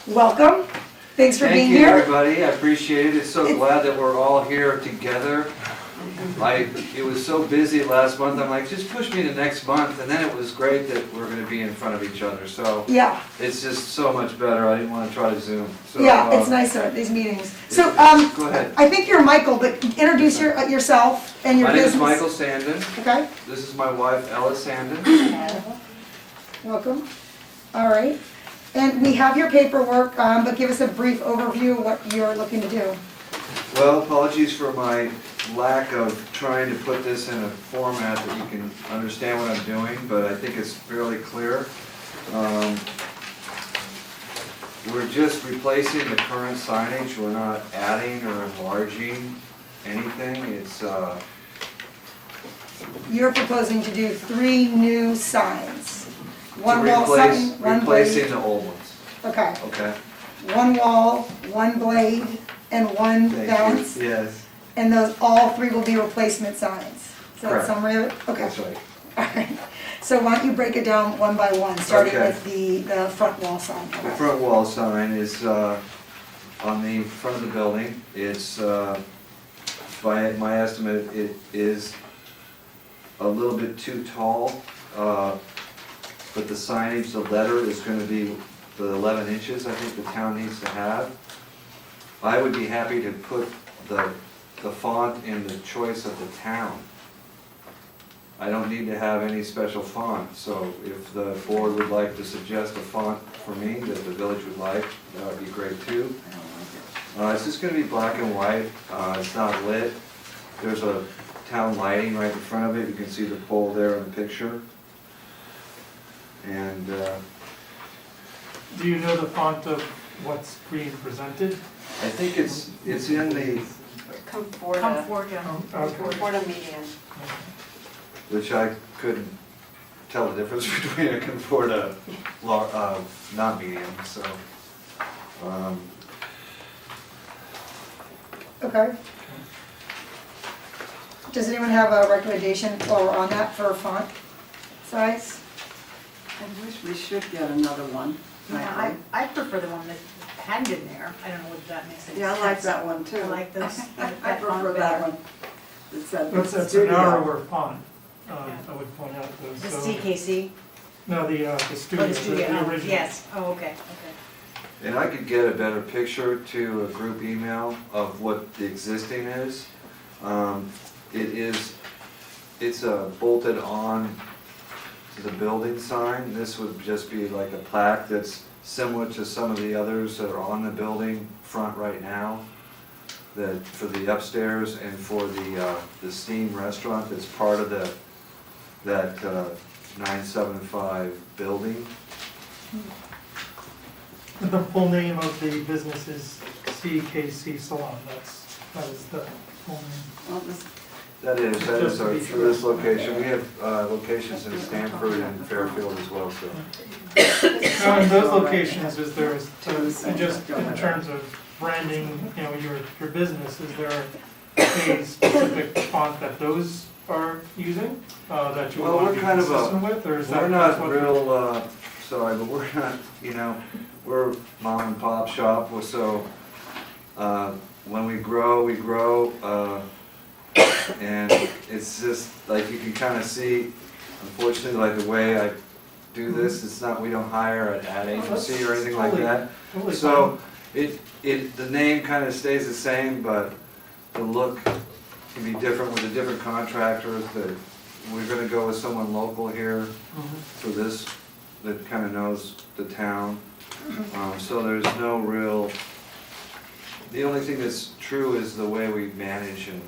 welcome. Thanks for being Thank you, here. everybody. I appreciate it. It's so glad that we're all here together. It was so busy last month. I'm like, just push me to next month. And then it was great that we're going to be in front of each other. So Yeah, it's just so much better. I didn't want to try to Zoom. So, yeah, it's nicer at these meetings. So, go ahead. I think you're Michael, but introduce yourself and your My name business. is Michael Sandin. Okay, This is my wife, Ella Sandin. welcome. All right. And we have your paperwork, but give us a brief overview of what you're looking to do. Well, apologies for my lack of trying to put this in a format that you can understand what I'm doing, but I think it's fairly clear. We're just replacing the current signage. We're not adding or enlarging anything. It's You're proposing to do 3 new signs. One wall sign, one replacing blade. the old ones. Okay. Okay. One wall, one blade, and one Thank bounce. you. Yes, And those, all 3 will be replacement signs. Is that Correct. summary of it? Okay. that's right. All right. So why don't you break it down one by one, starting Okay. with the front wall sign. The front wall sign is on the front of the building. It's, by my estimate, it is a little bit too tall, but the signage, the letter is going to be the 11 inches I think the town needs to have. I would be happy to put the font in the choice of the town. I don't need to have any special font, so if the board would like to suggest a font for me that the village would like, that would be great too. It's just going to be black and white. It's not lit. There's a town lighting right in front of it. You can see the pole there in the picture. And Do you know the font of what's being presented? I think it's in the, Conforta median. which I couldn't tell the difference between a Conforta, not medium, so. Okay. Does anyone have a recommendation while we're on that for font size? I wish we should get another one. Yeah, I prefer the one that hadn't been there. I don't know whether that makes any sense. Yeah, I like that one too. I like this. I prefer that one. It said It's a studio. narrower font, I would point out. The So- CKC? No, the Oh, studio, the studio, the oh, original. yes, oh, okay, okay. And I could get a better picture to a group email of what the existing is. It's bolted on to the building sign. This would just be like a plaque that's similar to some of the others that are on the building front right now. That for the upstairs and for the steam restaurant that's part of that 975 building. The full name of the business is CKC Salon, that is the full name. Well, this- That is Just to our, be for sure. this location. We have locations in Stanford and Fairfield as well, so. Now, in those locations, is there, and just in terms of branding, you know, your business, is there a specific font that those are using, that you Well, want we're to be kind of consistent with, or is that? We're that's not what- real, sorry, but we're not, we're mom and pop shop, so when we grow, and it's just, like, you can kind of see, unfortunately, like, the way I do this, it's not, we don't hire an ad agency or anything like that. Totally So, the name kind of stays the same, but the look can be different with the different contractors, that we're gonna go with someone local here fine. Mhm. for this, that kind of knows the town. So there's no real, the only thing that's true is the way we manage and,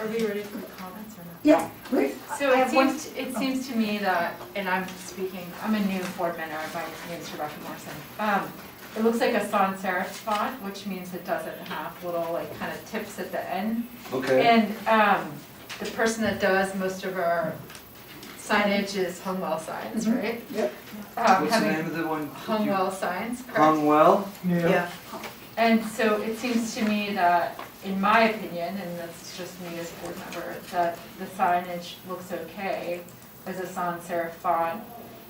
Are we ready for the comments or not? Yeah, great. So I have one- it seems to me that, and I'm speaking, I'm a new board member, my name is Rebecca Morrison. It looks like a sans serif font, which means it doesn't have little like kind of tips at the end. okay, And the person that does most of our signage is Hungwell Signs, Mhm. right? Yep. what's the Having name of the one? Hungwell Signs, correct? Hungwell? Yeah, And so it seems to me that, in my opinion, and that's just me as a board member, that the signage looks okay as a sans serif font,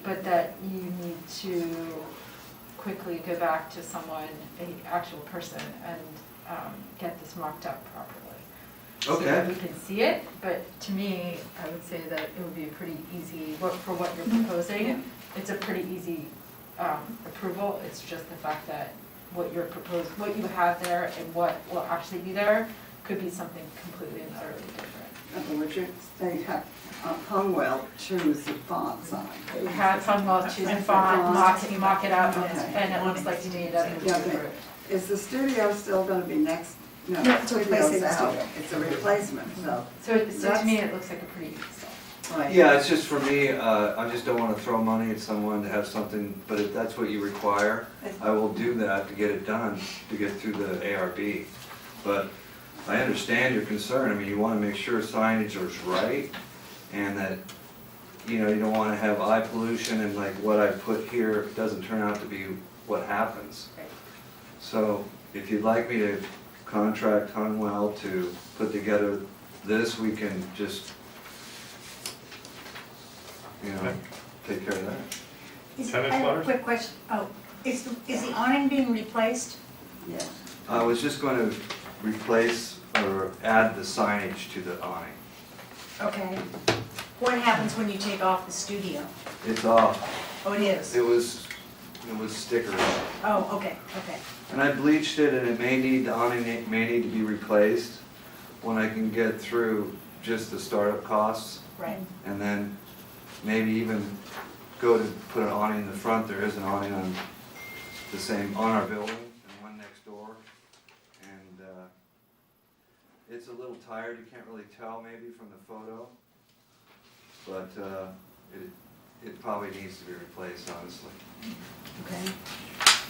but that you need to quickly go back to someone, an actual person, and get this marked up properly. So that Okay. we can see it, but to me, I would say that it would be a pretty easy, for what you're proposing, it's a pretty easy approval. It's just the fact that what you're proposing, what you have there and what will actually be there could be something completely and utterly different. Would you, they have, Hungwell choose the font size. We have Hungwell choose a font, mock it up, and it looks like to me that it would be Yeah, approved. Is the studio still gonna be next? No, No, it's replacing the studio's out. studio. It's a replacement, so. So to me, it looks like a pretty easy sell. Right. Yeah, it's just for me, I just don't want to throw money at someone to have something, but if that's what you require, I will do that to get it done, to get through the ARB. But I understand your concern. I mean, you want to make sure signage is right and that, you know, you don't want to have eye pollution and like what I put here doesn't turn out to be what happens. Right. So if you'd like me to contract Hunwell to put together this, we can just, you know, take care of that. I have a quick question. Oh, is the awning being replaced? Yes. I was just going to replace or add the signage to the awning. Okay. What happens when you take off the studio? It's off. Oh, it is? It was stickers. Oh, okay, okay. And I bleached it and it may need, the awning may need to be replaced when I can get through just the startup costs. Right. And then maybe even go to put an awning in the front. There is an awning on the same, on our building and one next door. And it's a little tired, you can't really tell maybe from the photo. But it probably needs to be replaced, honestly. Okay.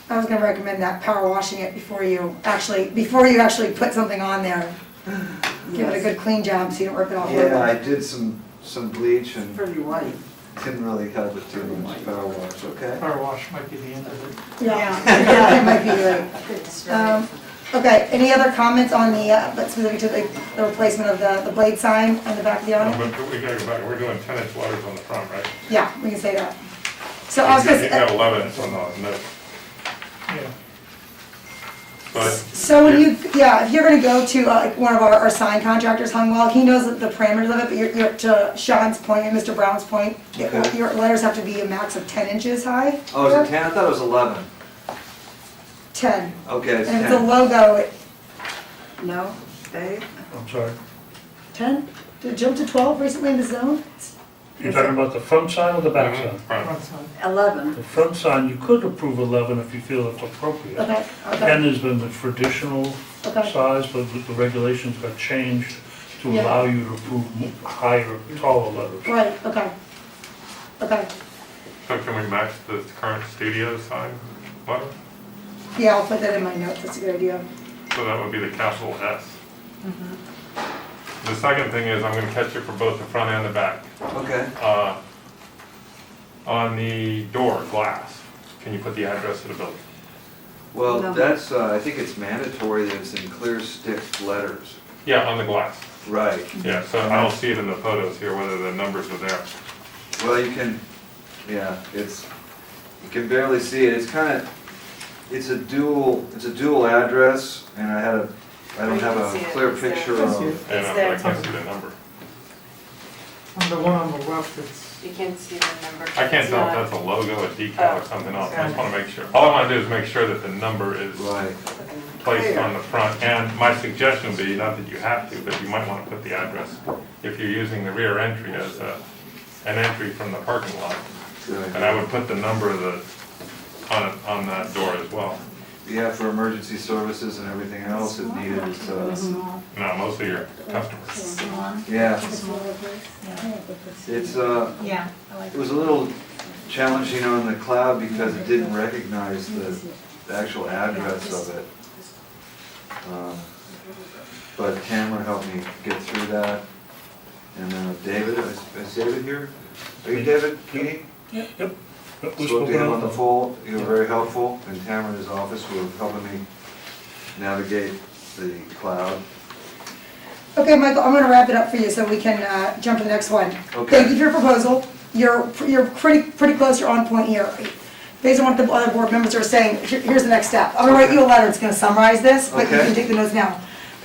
I was gonna recommend that, power washing it before you actually put something on there. Give it a good clean job so you don't rip it off. Yeah, I did some bleach and Pretty white. didn't really help it too much, power wash, okay? Power wash might be the end of it. Yeah, it might be right. Good to start. Okay, any other comments on the, but specific to the replacement of the blade sign on the back of the awning? But we gotta go back, we're doing 10-inch letters on the front, right? Yeah, we can say that. So I was gonna You say, got 11 on the note, Yeah. but. so when you, yeah, if you're gonna go to like one of our sign contractors, Hungwell, he knows the parameters of it, but you're to Sean's point and Mr. Brown's point, Okay. your letters have to be a max of 10 inches high. Oh, is it 10? I thought it was 11. 10. Okay, it's And if it's a 10. logo, No, Dave? I'm sorry. 10? Did it jump to 12 recently in the zone? You're talking about the front sign or the back Mhm, sign? front. Front side. 11. The front sign, you could approve 11 if you feel it's appropriate. Okay, 10 okay, has been the traditional okay. size, but the regulations got changed to Yeah. allow you to approve higher, taller letters. Right, okay. Okay, So can we match the current studio sign letter? yeah, I'll put that in my notes, that's a good idea. So that would be the capital S. The second thing is I'm gonna catch it for both the front and the back. Okay. On the door, glass, can you put the address of the building? Well, No. that's, I think it's mandatory that it's in clear stick letters. Yeah, on the glass. Right. Yeah, so I don't see it in the photos here, whether the numbers are there. Well, you can, yeah, you can barely see it. It's kind of, it's a dual address, and I don't have a clear picture Can see of. it. And I can't see the number. On the one on the left, it's, You can't see the number. I can't tell if that's a logo, a decal, or something else. I just wanna make sure. All I wanna do is make sure that the number is Right. placed on the front. And my suggestion would be, not that you have to, but you might wanna put the address, if you're using the rear entry as an entry from the parking lot. And I would put the number of on that door as well. Yeah, for emergency services and everything else if needed, No, most of your customers. yeah. Yeah. It's, Yeah, I like it was a little challenging on the cloud because it didn't recognize the actual address of it. But Tamara helped me get through that. And David, is David here? Are you David Keeney? Yep. We Spoke to spoke him on the about phone, you were very helpful, and Tamara in his office were helping me navigate the cloud. Okay, Michael, I'm gonna wrap it up for you so we can jump to the next one. Okay. Thank you for your proposal. You're pretty close, you're on point here. based on what the other board members are saying, here's the next step. I'm gonna write you a letter, it's gonna summarize this, but you Okay. can take the notes now.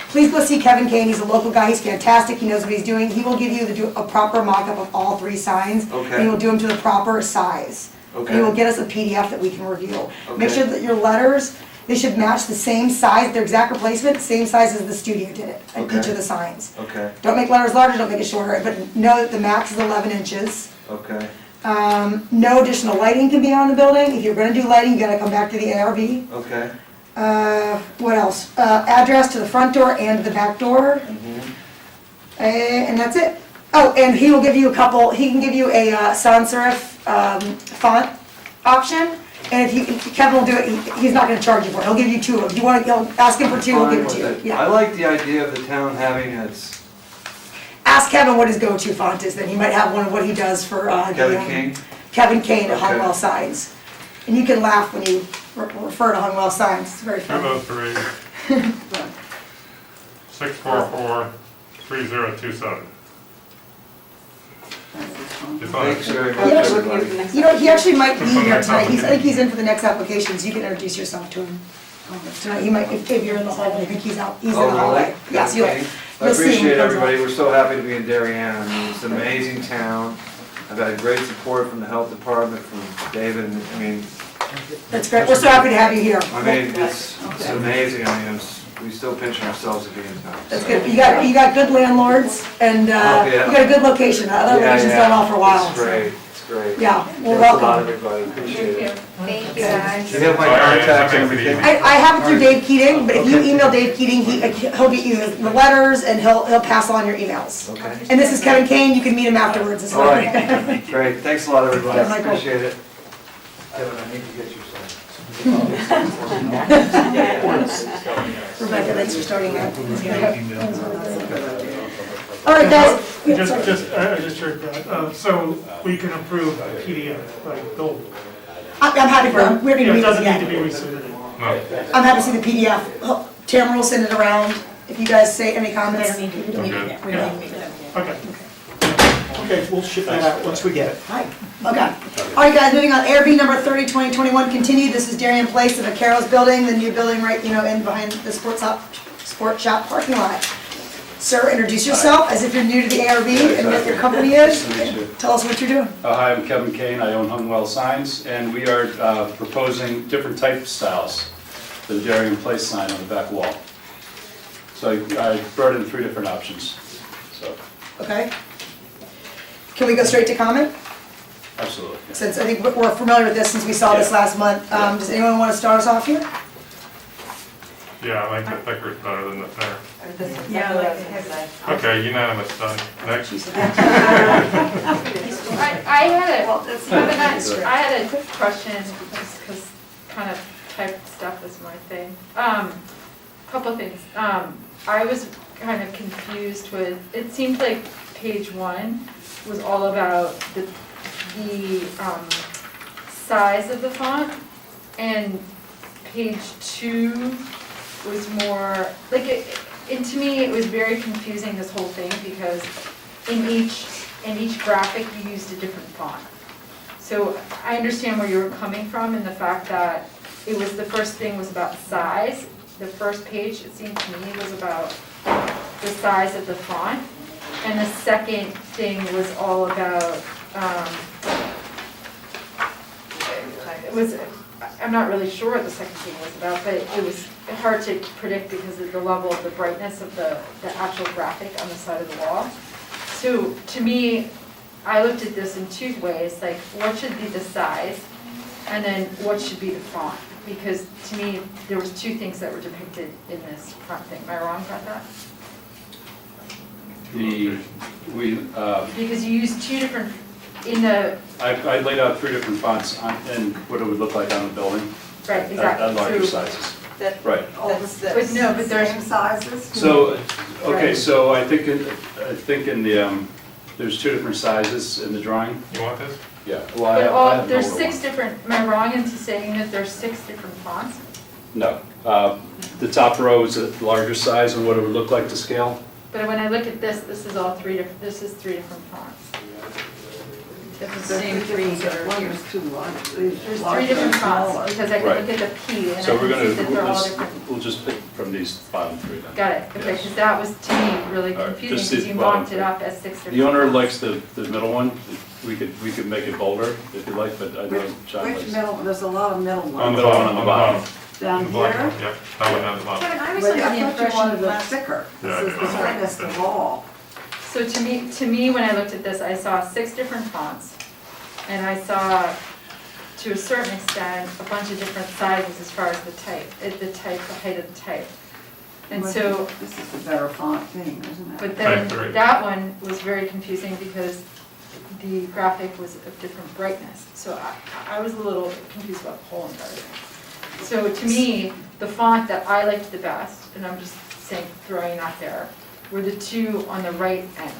Please go see Kevin Kane, he's a local guy, he's fantastic, he knows what he's doing. He will give you a proper mock-up of all 3 signs. Okay. And he will do them to the proper size. And he Okay. will get us a PDF that we can review. Make Okay. sure that your letters, they should match the same size, their exact replacement, same size as the studio did it, at each Okay. of the signs. Okay, Don't make letters larger, don't make it shorter, but know that the max is 11 inches. okay, No additional lighting can be on the building. If you're gonna do lighting, you gotta come back to the ARB. okay. What else? Address to the front door and the back door, Mhm. and that's it. Oh, and he will give you he can give you a sans serif font option, and if Kevin will do it, he's not gonna charge you for it. He'll give you 2 of them. If you want, he'll ask him for 2, he'll Fine give it with to you. it. I Yeah. like the idea of the town having its Ask Kevin what his go-to font is, then he might have one of what he does for, Kevin King. Kevin Kane at Okay. Hungwell Signs. And you can laugh when you refer to Hungwell Signs, it's very funny. 203 644-3027. It's on Thanks it. very Yeah. much, everybody. You know, he actually might be here tonight, I think he's in for the next application, so you can introduce yourself to him. Tonight, he might, if you're in the hallway, I think he's in Oh, the hallway. really? Yes, Kevin King? I you'll see him when he appreciate comes everybody, up. we're so happy to be in Darien. I mean, it's an amazing town. I've had great support from the health department, from David, and, I mean, That's great, we're so happy to have you here. I mean, it's amazing, I mean, we still pinch ourselves to be in town. That's good, you got good landlords, and yeah. you got a good location, other Yeah, locations yeah. done off for a while. It's so. great, it's great. Yeah, well, Thanks a lot, welcome. everybody, appreciate it. Thank you, guys. You have my All right, contacts and okay, everything? I have it through Dave Keating, but if you Okay. email Dave Keating, he'll get you the letters, and he'll pass on your emails. Okay. And this is Kevin Kane, you can meet him afterwards as All well. right, great, thanks a lot, everybody, Yeah, Michael. appreciate it. Kevin, I need to get you some. Rebecca, thanks for starting that. All right, guys. I just heard that, so we can approve a PDF, like, they'll, I'm happy for him, we're yeah, gonna it meet doesn't need to again. be resubmitted. No, I'm happy to see the PDF. Tamara will send it around, if you guys say any They comments. don't need to, we don't need to, we don't need to. Okay. Okay, we'll ship that out once we get it. Hi, okay. All right, guys, moving on, ARB number 30, 2021 continued. This is Darien Place, the Vaqueros building, the new building right, in behind the sport shop parking lot. Sir, introduce yourself as if you're new to the ARB and what your company is. Nice to meet you. Tell us what you're doing. Hi, I'm Kevin Kane, I own Hungwell Signs, and we are proposing different type styles for the Darien Place sign on the back wall. So I brought in 3 different options, so, Okay? Can we go straight to comment? absolutely. yeah. Since I think we're familiar with this since we saw this Yeah. last month. Does anyone want to start us off here? yeah, I like the thicker better than the thinner. Yeah, like it has Okay, unanimous, done. Next. I had a question, just because kind of type stuff is my thing. Couple things. I was kind of confused with, it seemed like page 1 was all about the size of the font, and page 2 was more, like, and to me, it was very confusing, this whole thing, because in each graphic, you used a different font. So I understand where you were coming from, and the fact that it was, the first thing was about size. The first page, it seemed to me, was about the size of the font. And the second thing was all about, it was, I'm not really sure what the second thing was about, but it was hard to predict because of the level of the brightness of the actual graphic on the side of the wall. So to me, I looked at this in 2 ways, like what should be the size, and then what should be the font? Because to me, there was 2 things that were depicted in this front thing. Am I wrong about that? Because you used 2 different, in the, I laid out 3 different fonts and what it would look like on the building. right, exactly. At larger So- sizes, That, right. all the But no, but there's- same sizes? So, okay, Right. so I think in the, there's 2 different sizes in the drawing. You want this? Yeah. Well, I But have- I all, have an there's older 6 one. different, am I wrong into saying that there's 6 different fonts? No. The top row is a larger size and what it would look like to scale. But when I look at this, this is all 3 different, this is 3 different fonts. It's the same three that are One here. is too large. There's three different fonts, because I can look at the P and I So we're can see that they're all gonna, different. we'll just pick from these bottom three then. Got it, okay, Yes. because that was, to me, really All right, confusing, just because the you bottom marked it three. up as 6 different. The owner fonts. likes the middle one, we could make it bolder if you like, but I know John Which likes. middle, there's a lot of middle On ones. the bottom, on the bottom. Down The black here? one, yep, that one on the bottom. Kevin, I was But under I the thought you impression wanted it last, thicker. Yeah, This is the yeah. thinnest of all. So to me, when I looked at this, I saw 6 different fonts, and I saw, to a certain extent, a bunch of different sizes as far as the height of the type. And But so, This is the better font thing, isn't it? but then Type three. that one was very confusing because the graphic was of different brightness. So I was a little confused about the whole entire thing. So to me, the font that I liked the best, and I'm just saying, throwing it out there, were the 2 on the right end.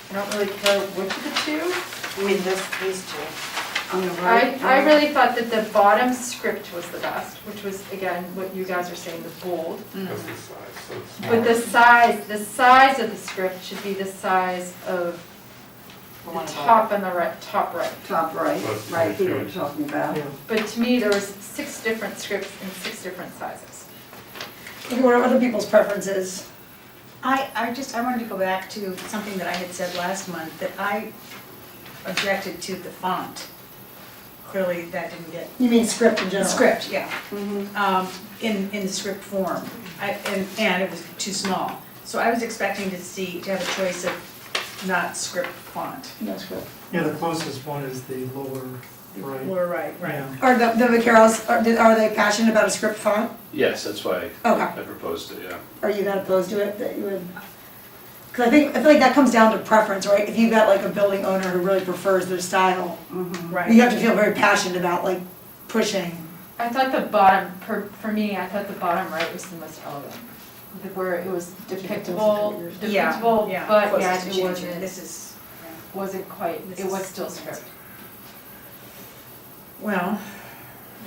I don't really care which of the 2. I mean, these two. On the right. I really thought that the bottom script was the best, which was, again, what you guys are saying, the bold. That's the size, so it's But smaller. the size of the script should be the size of the top on the right, top right. Top right, That's right here, 22 you're inches. talking about. Yeah. But to me, there was 6 different scripts in 6 different sizes. What are other people's preferences? I wanted to go back to something that I had said last month, that I objected to the font. Clearly, that didn't get, You mean script in general? script, yeah, Mhm. in the script form. And it was too small. So I was expecting to have a choice of not script font. No script. Yeah, the closest one is the lower right. Lower right, right. Yeah. Are the Vaqueros, are they passionate about a script font? Yes, that's why Okay. I proposed it, yeah. Are you not opposed to it, that you would? Because I feel like that comes down to preference, right? If you've got like a building owner who really prefers their style, Mhm. Right. you have to feel very passionate about like pushing. I thought the bottom, for me, I thought the bottom right was the most elegant. Where it was depictable, Yeah, yeah. but Closest yet to it changing. wasn't, This is, wasn't quite, This it is- was still script. well,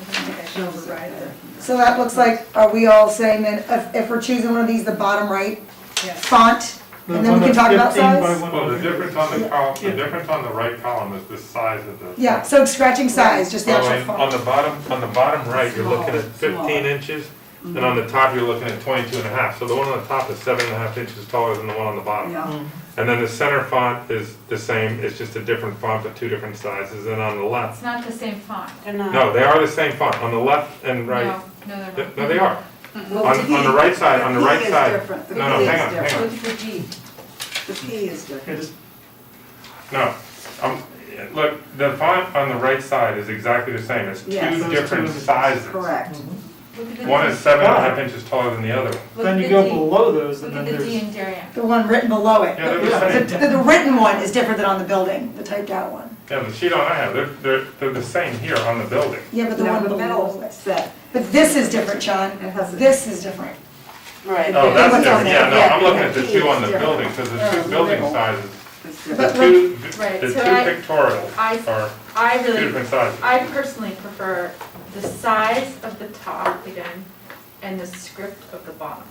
I think I should override the, So that looks like, are we all saying that if we're choosing one of these, the bottom right yes. font? The And then we one can that's talk about 15 by size? 100. Well, the difference on the column, the Yeah. difference on the right column is the size of the. Yeah, so scratching size, just the Well, actual and font. on the bottom right, you're looking at Small, 15 inches, and on the top, you're looking at 22 and a half. So the one on the top is 7.5 inches taller than the one on the bottom. Yeah. And then the center font is the same, it's just a different font, but 2 different sizes. And on the left, It's not the same font. no, they are the same font, on the left and right. No, they're not. No, they are. Well, On the right side, on the P right is side. different. The No, P hang is on, hang different. on. Look at the G. The P is Yeah, different. just- No, look, the font on the right side is exactly the same. It's 2 Yes. Those different two images. sizes. Correct. Look at the One D. is 7.5 inches taller than the other one. Look Then at you the go D. below those and Look then at the D there's, in Darien. The one written below it. Yeah, they're the same. The written one is different than on the building, the typed out one. Yeah, the sheet on I have, they're the same here on the building. Yeah, but the Now, one the below middle it. set, But this is different, Sean. it has a. This is different. Right. Oh, that's What's on different, yeah, there? no, Yeah, I'm looking yeah, at the P 2 is on the different. building, because the Oh, 2 the building middle. sizes, It's the different. Right, the 2 so pictorial I are 2 really, different sizes. I personally prefer the size of the top again and the script of the bottom.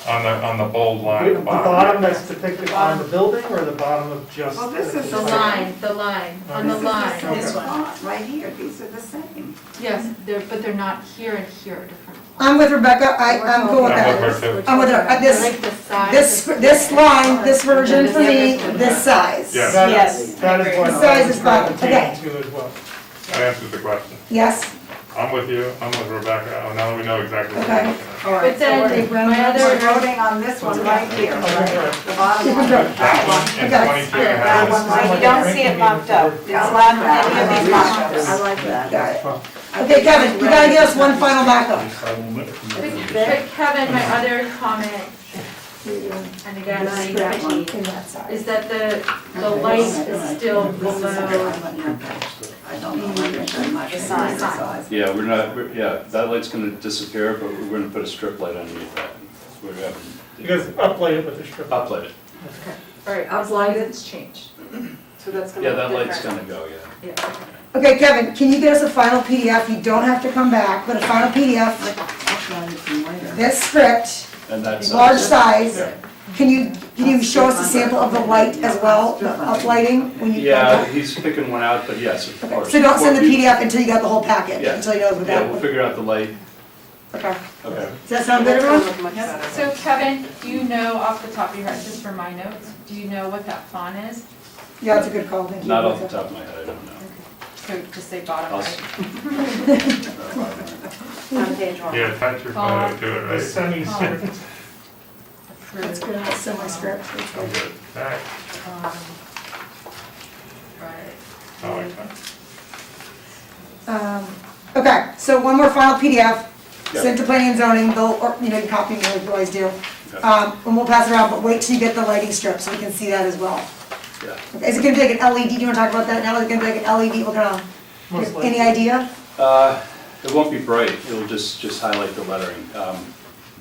On the bold line at the the bottom bottom. that's depicted on the building or the bottom of just? Well, this is The line, on the This is line. the same This one. font, right here, these are the same. Yes, but they're not here and here are different. I'm with Rebecca, I'm cool with I'm that. with her too. I'm with her, I this, like the size. this line, this version for me, this size. Yes. That- Yes, That is I what agree. I Size was is fine, okay. gravitating to as well. That answers the question. Yes? I'm with you, I'm with Rebecca, oh, now we know exactly what we're Okay. looking at. All right, But so we're, then, my we're other, voting on this one right here, right? The bottom one. That one and Okay. 22 and a That half. one right you here. don't see it bumped up. It's Yeah, I not like that. any of these bumped ups. I like that. Got it. Okay, Kevin, you gotta give us one final backup. but Kevin, my other comment, and again, This I that one. In that size. is that the light is still This is below. I don't know, I'm not The sure. size. Yeah, yeah, that light's gonna disappear, but we're gonna put a strip light underneath that. We're having. You guys uplight it with the strip. Uplight it. All right, as long as Uplighted? it's changed. So that's Yeah, that light's gonna go, yeah. Yeah. Okay, Kevin, can you get us a final PDF? You don't have to come back, but a final PDF, I'll try it some later. this script, And that's. large size, Yeah. Can you show us a sample of the light as well, the uplighting when you? Yeah, he's picking one out, but yes, of Okay, course. so don't send the PDF until you got the whole package, Yeah. until you know what Yeah, that. we'll figure out the light. Okay, Okay. does that sound good, everyone? So Kevin, do you know off the top of your head, just for my notes, do you know what that font is? Yeah, that's a good call, thank you. Not off the top of my head, I don't know. So just say bottom I'll right. On page one. Yeah, attach your photo to it, The right? semi-script. That's good, that's semi-script, that's Oh, good. good. Back. Right. I like that. Okay, so one more final PDF, Yeah. send to planning and zoning, they'll, or, you know, you copy me like you always do. Okay. And we'll pass it around, but wait till you get the lighting strip so we can see that as well. Yeah. Okay, is it gonna be like an LED, do you wanna talk about that now, is it gonna be like an LED, what kind Most of, likely. any idea? It won't be bright, it'll just highlight the lettering.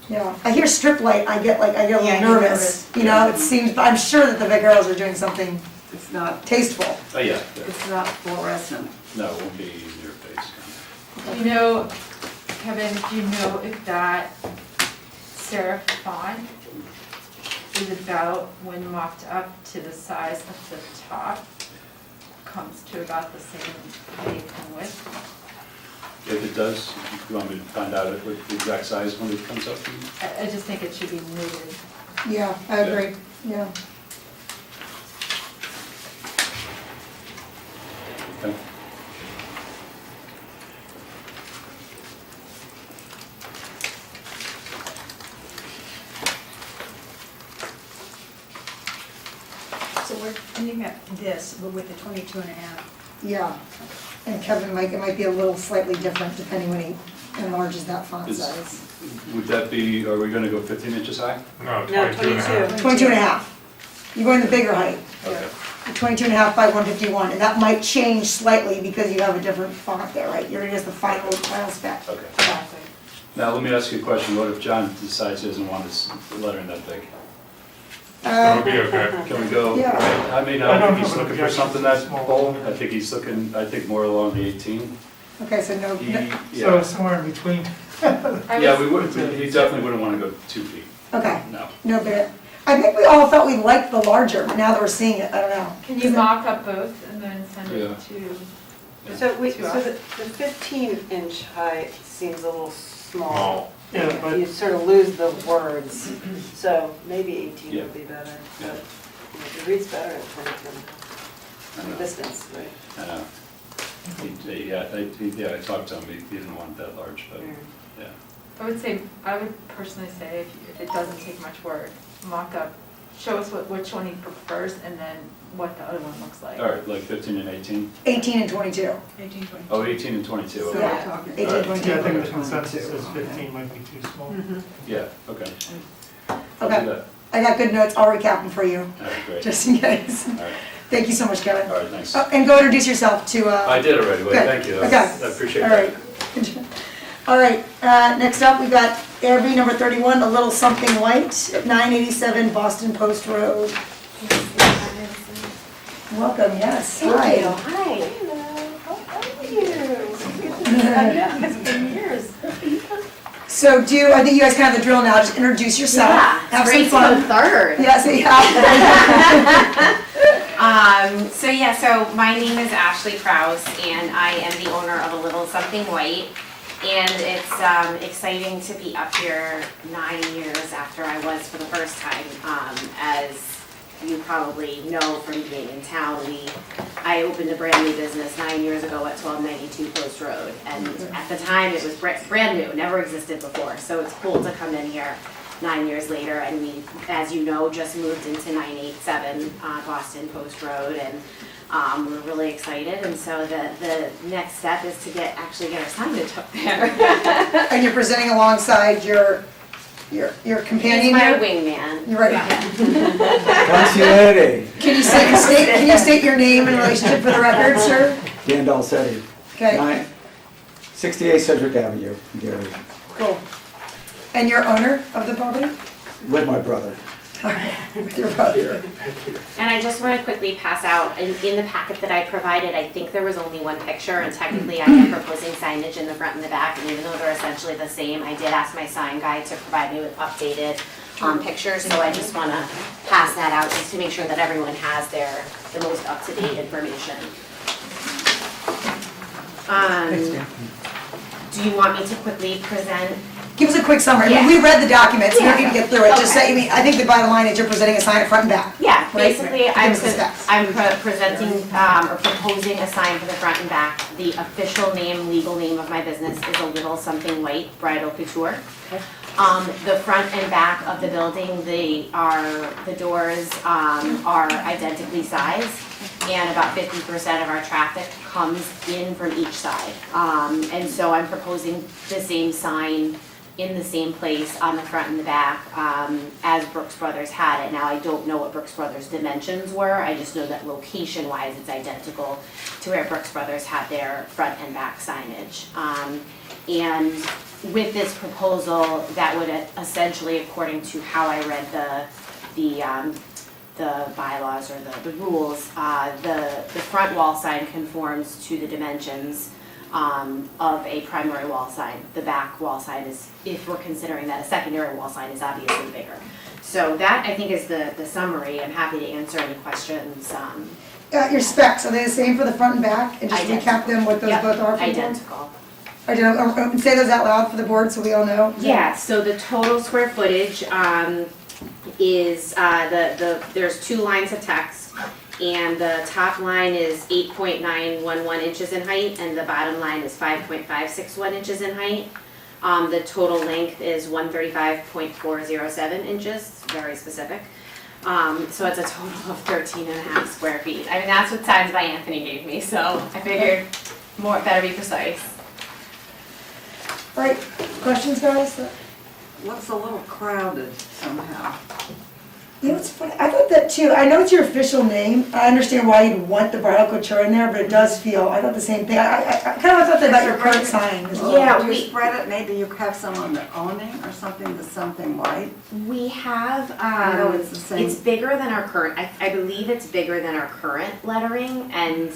Yeah, I hear strip light, I get a Yeah, little you're nervous, you know, it seems, but I'm sure that the Vaqueros are doing something It's not, tasteful. Oh, yeah, yeah. it's not fluorescent. No, it won't be in your face. Do you know, Kevin, do you know if that serif font is about, when mocked up to the size of the top, comes to about the same height and width? If it does, you want me to find out what the exact size when it comes up? I just think it should be muted. Yeah, I agree, yeah. Okay. So we're ending at this, but with the 22 and a half. Yeah, and Kevin, it might be a little slightly different depending when he enlarges that font Is- size. Would that be, are we gonna go 15 inches high? No, No, 22 and a half. 22 and a half. You're going the bigger height, Okay. 22 and a half by 151, and that might change slightly because you have a different font there, right? You're just the final spec. Okay. Exactly. Now, let me ask you a question. What if John decides he doesn't want his lettering that big? That would be okay. Can we go, Yeah. I mean, I I don't think he's have an looking for objection something to that small. bold. I think he's looking, more along the 18. Okay, so no, He- no- So Yeah, somewhere in between. I yeah, was- we would, he definitely wouldn't want to go 2 feet, okay, no. no bigger. I think we all felt we liked the larger, but now that we're seeing it, I don't know. Can you mock up both and then send it Yeah. to? So to us? the 15-inch height seems a little small. Small. Yeah, but You sort of lose the words, so maybe 18 Yeah. would be better. Yeah. But it reads better at 22 I from know. a distance, right? I know. Yeah, I talked to him, he didn't want that large, but, yeah. I would say, I would personally say if it doesn't take much work, mock up, show us which one he prefers and then what the other one looks like. All right, like 15 and 18? 18 and 22. 18, 20. Oh, 18 and 22, So okay. Yeah. we're talking. 18, Alright. 22. yeah, I think the consensus is 15 might be too small. Yeah, okay. I'll Okay. do that. I got good notes, I'll recap them for you, All right, great. just in case. All right, Thank you so much, Kevin. all right, thanks. Oh, and go introduce yourself to, I did already, wait, good. thank you. Okay. I appreciate All that. right. All right, next up, we got Airbnb number 31, A Little Something White, at 987 Boston Post Road. Welcome, yes, hi. Hi. Hello. How are you? It's been years. So I think you guys kind of have the drill now, just introduce yourself, have some fun. third. Yes, yeah. So my name is Ashley Krause, and I am the owner of A Little Something White. And it's exciting to be up here 9 years after I was for the first time. As you probably know from being in town, I opened a brand new business 9 years ago at 1292 Post Road. And at the time, it was brand new, never existed before. So it's cool to come in here 9 years later, and we, as you know, just moved into 987 Boston Post Road, and we're really excited. And so the next step is to actually get our signage up there. And you're presenting alongside your companion He's my here? wingman. You're right. Consigliere, Can you state your name and relationship for the record, sir? Dan Dalsetti, Okay, 68 Sedgwick Avenue, Gary, cool. And you're owner of the property? with my brother. With your brother. And I just want to quickly pass out, in the packet that I provided, I think there was only one picture, and technically I am proposing signage in the front and the back, and even though they're essentially the same, I did ask my sign guy to provide me with updated pictures, so I just wanna pass that out just to make sure that everyone has the most up-to-date information. Do you want me to quickly present? Give us a quick summary. Yeah. We read the documents, we don't need to get through it, just Okay. say, I think the bottom line is you're presenting a sign at front and back. Yeah, Right. basically, Give us the specs. I'm presenting, or proposing a sign for the front and back. The official name, legal name of my business is A Little Something White Bridal Couture. The front and back of the building, the doors, are identically sized, and about 50% of our traffic comes in from each side. And so I'm proposing the same sign in the same place on the front and the back, as Brooks Brothers had it. Now, I don't know what Brooks Brothers' dimensions were, I just know that location-wise, it's identical to where Brooks Brothers had their front and back signage. And with this proposal, that would essentially, according to how I read the bylaws or the rules, the front wall sign conforms to the dimensions of a primary wall sign. The back wall sign is, if we're considering that a secondary wall sign, is obviously bigger. So that, I think, is the summary. I'm happy to answer any questions. Your specs, are they the same for the front and back? And just recap them, what those Yep, both are for the board? identical. And say those out loud for the board so we all know. Yeah, so the total square footage is, there's 2 lines of text, and the top line is 8.911 inches in height, and the bottom line is 5.561 inches in height. The total length is 135.407 inches, very specific. So it's a total of 13.5 square feet. I mean, that's what Signs by Anthony gave me, so I figured better be precise. All right, questions, guys? Looks a little crowded somehow. You know, it's funny, I thought that too. I know it's your official name. I understand why you'd want the bridal couture in there, but it does feel, I thought the same thing. I kind of thought that about your current sign as well. Yeah, Do you spread it, maybe you have some on the awning or something, that's something white? We have, I know it's the same. it's bigger than our current, I believe it's bigger than our current lettering, and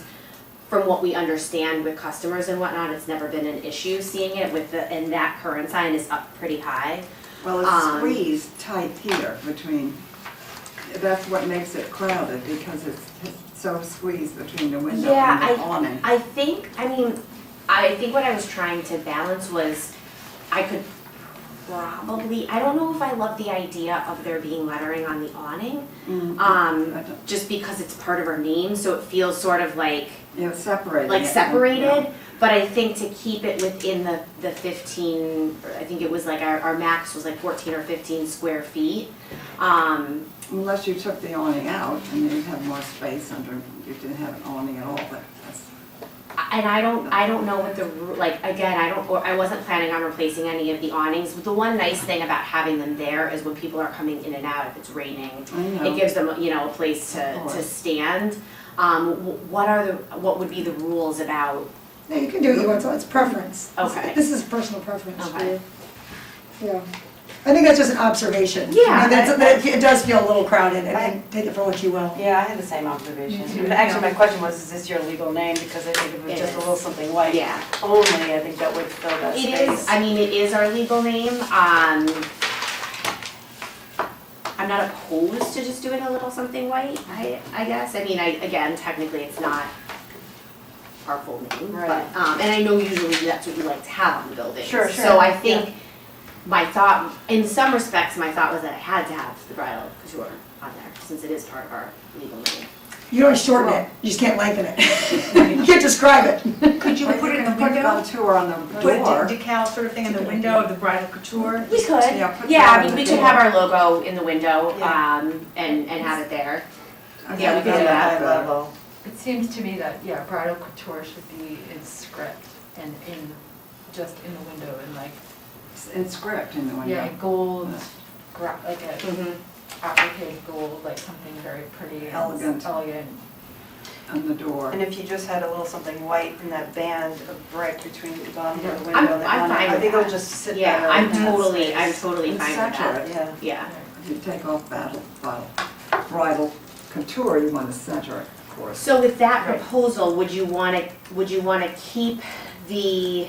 from what we understand with customers and whatnot, it's never been an issue seeing it with and that current sign is up pretty high. Well, it's squeezed tight here between, that's what makes it crowded, because it's so squeezed between the window and the awning. I think what I was trying to balance was, I could probably, I don't know if I love the idea of there being lettering on the awning, just because it's part of our name, so it feels sort of like, separated. like separated, but I think to keep it within the 15, I think it was like our max was like 14 or 15 square feet. Unless you took the awning out and you'd have more space under, you didn't have an awning at all, but that's. And I don't know what I wasn't planning on replacing any of the awnings. The one nice thing about having them there is when people are coming in and out, if it's raining, it gives them, a place to stand. What would be the rules about? No, you can do what you want, so it's preference. Okay. This is personal preference for Okay. you. Yeah. I think that's just an observation. Yeah. It does feel a little crowded, and take it for what you will. Yeah, I had the same observation. But actually, my question was, is this your legal name? Because I think if it was just a little something white Yeah. only, I think that would fill that space. It is, it is our legal name. I'm not opposed to just doing a little something white, I guess. Again, technically it's not our full name, Right. but, and I know usually that's what you like to have on the building. Sure. So I think my thought, in some respects, my thought was that I had to have the bridal couture on there, since it is part of our legal name. You don't shorten it, you just can't lengthen it. You can't describe it. Could you put it in the Put window? contour on the Put a door. decal sort of thing in the window of the bridal couture? We could, put yeah, that on we the could door. have our logo in the window, Yeah. and have it there. Okay, Yeah, we could do that. level. It seems to me that, bridal couture should be in script and just in the window and like, In script in the window. gold, like a Mhm. appliqued gold, like something very pretty and Elegant. elegant. On the door. And if you just had a little something white in that band of bright between the bottom of the I'm window, and the fine awning, I with think it'll that. just sit there. Yeah, I'm in that totally space. fine with Center that. it. Yeah. Yeah. If you take off bridal couture, you want to center it, of course. So with that proposal, would you wanna keep the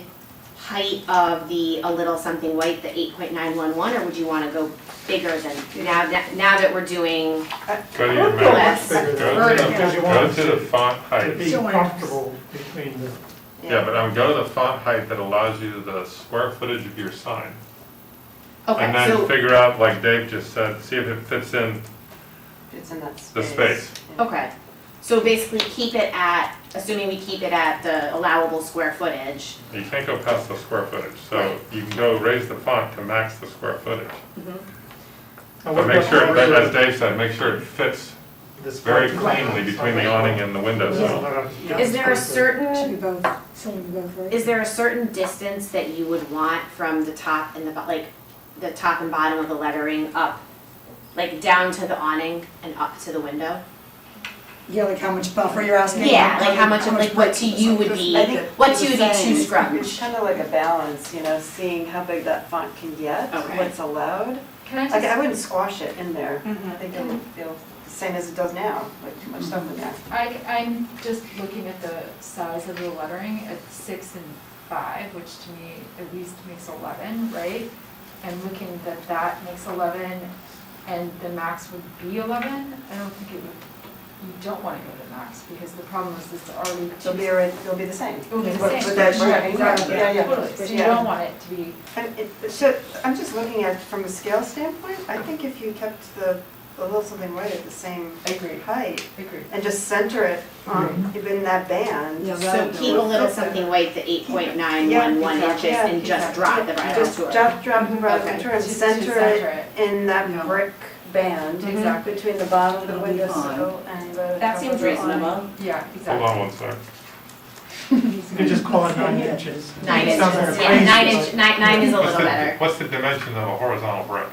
height of the A Little Something White, the 8.911, or would you want to go bigger than, now that we're doing Go to your less? map, go to the font height. Be comfortable between the, Yeah, but I would go to the font height that allows you the square footage of your sign. And Okay, then so, figure out, like Dave just said, see if it fits in It's in that the space. space. okay, so basically keep it at, assuming we keep it at the allowable square footage. You can't go past the square footage, so Right. you can go raise the font to max the square footage. and But what make about sure, the- as Dave said, make sure it fits this very part? cleanly between the awning and the window sill. Is there a certain, Should be both, should be both, right? is there a certain distance that you would want from the top and the, like, the top and bottom of the lettering up, like down to the awning and up to the window? Yeah, like how much buffer you're asking? Yeah, like how much of, like, what to you would be, I think what to you would be saying too It's scrunched? kind of like a balance, you know, seeing how big that font can get, Okay. what's allowed. Can I Like, I just, wouldn't squash it in there. Mhm. I think it would feel the same as it does now, like too much stuff in there. I'm just looking at the size of the lettering at 6 and 5, which to me at least makes 11, right? And looking that makes 11, and the max would be 11, I don't think it would, you don't want to go to max, because the problem is it's already They'll be, they'll be the same. It will be the With same. that Right, shading, exactly. yeah, yeah. Totally, so you Yeah. don't want it to be, And it should, I'm just looking at, from a scale standpoint, I think if you kept a little something right at the same agreed, height, agreed. and just center it on, in that band. Yeah, So keep A Little Something White, the 8.911 inches, Yeah, and just exactly. drop the bridal Just tour. drop the bridal Okay. tour and To center it in that brick band. Exactly. Between the bottom of the That'll be windowsill and the. That top seems of the awning. reasonable. Yeah, Hold exactly. on one sec. You could just call it 9 inches. 9 It sounds like inches, a yeah, crazy, 9 but- inch, 9 is a little better. What's the dimension of a horizontal brick?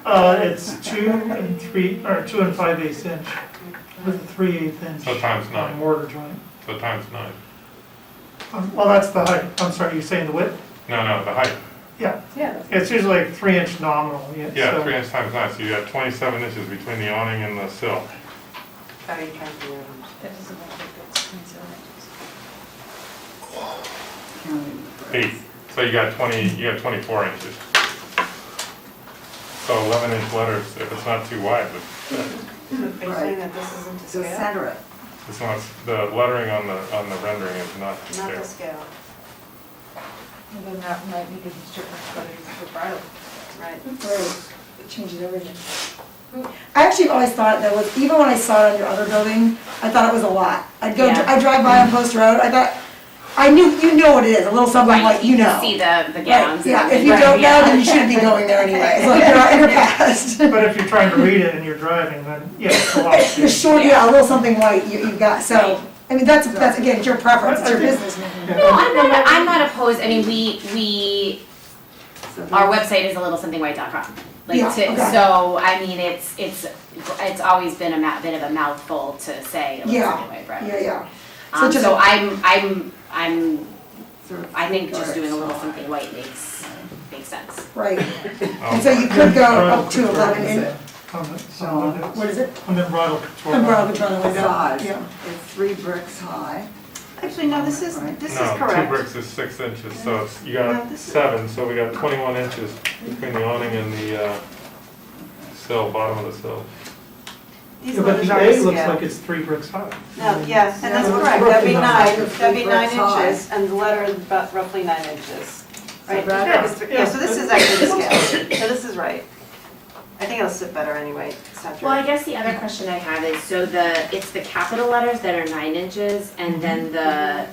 It's 2 and 3, or 2 and 5/8 inch with a 3/8 inch. So times 9. Mortar joint. So times 9. Well, that's the height. I'm sorry, you're saying the width? No, the height. Yeah, Yeah. it's usually like 3 inch nominal, yeah. Yeah, so- 3 inch times 9, so you got 27 inches between the awning and the sill. How are you trying to do it? That doesn't make it 27 inches. 8. So you got 24 inches. So 11 inch letters, if it's not too wide, but Are you saying that this isn't to So scale? center it. it's not, the lettering on the rendering is not Not there. to scale, And then that might make a huge difference whether it's for bridal. right. Right, it changes everything. I actually always thought that was, even when I saw it on your other building, I thought it was a lot. I'd go, Yeah. I drive by on Post Road, I thought, I knew, you know what it is, a little something Right, like, you know. see the Right, gowns. yeah, and if you everything. don't know, Right, then you yeah. shouldn't be going there anyway, it's like you're past. But if you're trying to read it and you're driving, then, yeah, it's a lot. The short, yeah, a little something white you've got, so, I mean, that's again, it's your preference, it's your business. No, I'm not opposed, I mean, we, our website is alittlesomethingwhite.com. Like, Yeah, okay. so, I mean, it's always been a bit of a mouthful to say A Little Yeah, Something White bridal. Yeah, yeah. So just- I'm, Sort of I think just doing A Little bricks. Something White makes sense. Right, Oh, and so you could go up to 11 inch, What what is it? And then bridal couture. Umbrella control on the window. Size. Yeah. It's 3 bricks high. Actually, no, this is No, 2 correct. bricks is 6 inches, so it's, you No, got this is- 7, so we got 21 inches between the awning and the sill, bottom of the sill. These Yeah, but letters the are A to looks scale. like it's 3 bricks high. No, yeah, and that's Yeah, it's correct, that'd roughly be nine. 9, that'd be 9 Bricks high. inches, and the letter is about roughly 9 inches. Right, right. yeah, so this is actually the scale, so this is right. I think it'll sit better anyway, center. Well, I guess the other question I have is, so it's the capital letters that are 9 inches, and then the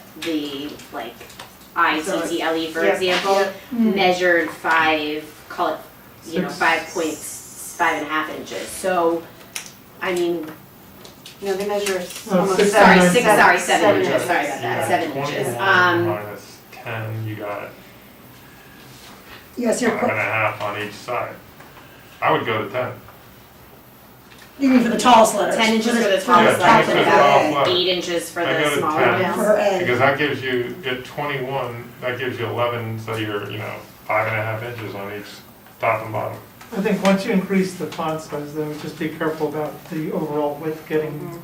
like ITTLE, for Yep, example, yep. measured 5, call it, you know, Six. 5.5 inches. So, I mean, No, they measure No, almost 6, 7. sorry, 7 7 inches, inches. sorry about that, 7 inches. 21 minus 10, you got Yes, 5.5 on each side. I would go to 10. you mean for the tallest letters? 10 inches for the Yeah, tallest 10 letter, inches and for all about letters. 8 inches for I go the to smaller 10. ones. For her egg. Because that gives you, at 21, that gives you 11, so you're, 5.5 inches on each top and bottom. I think once you increase the font size, then just be careful about the overall width getting,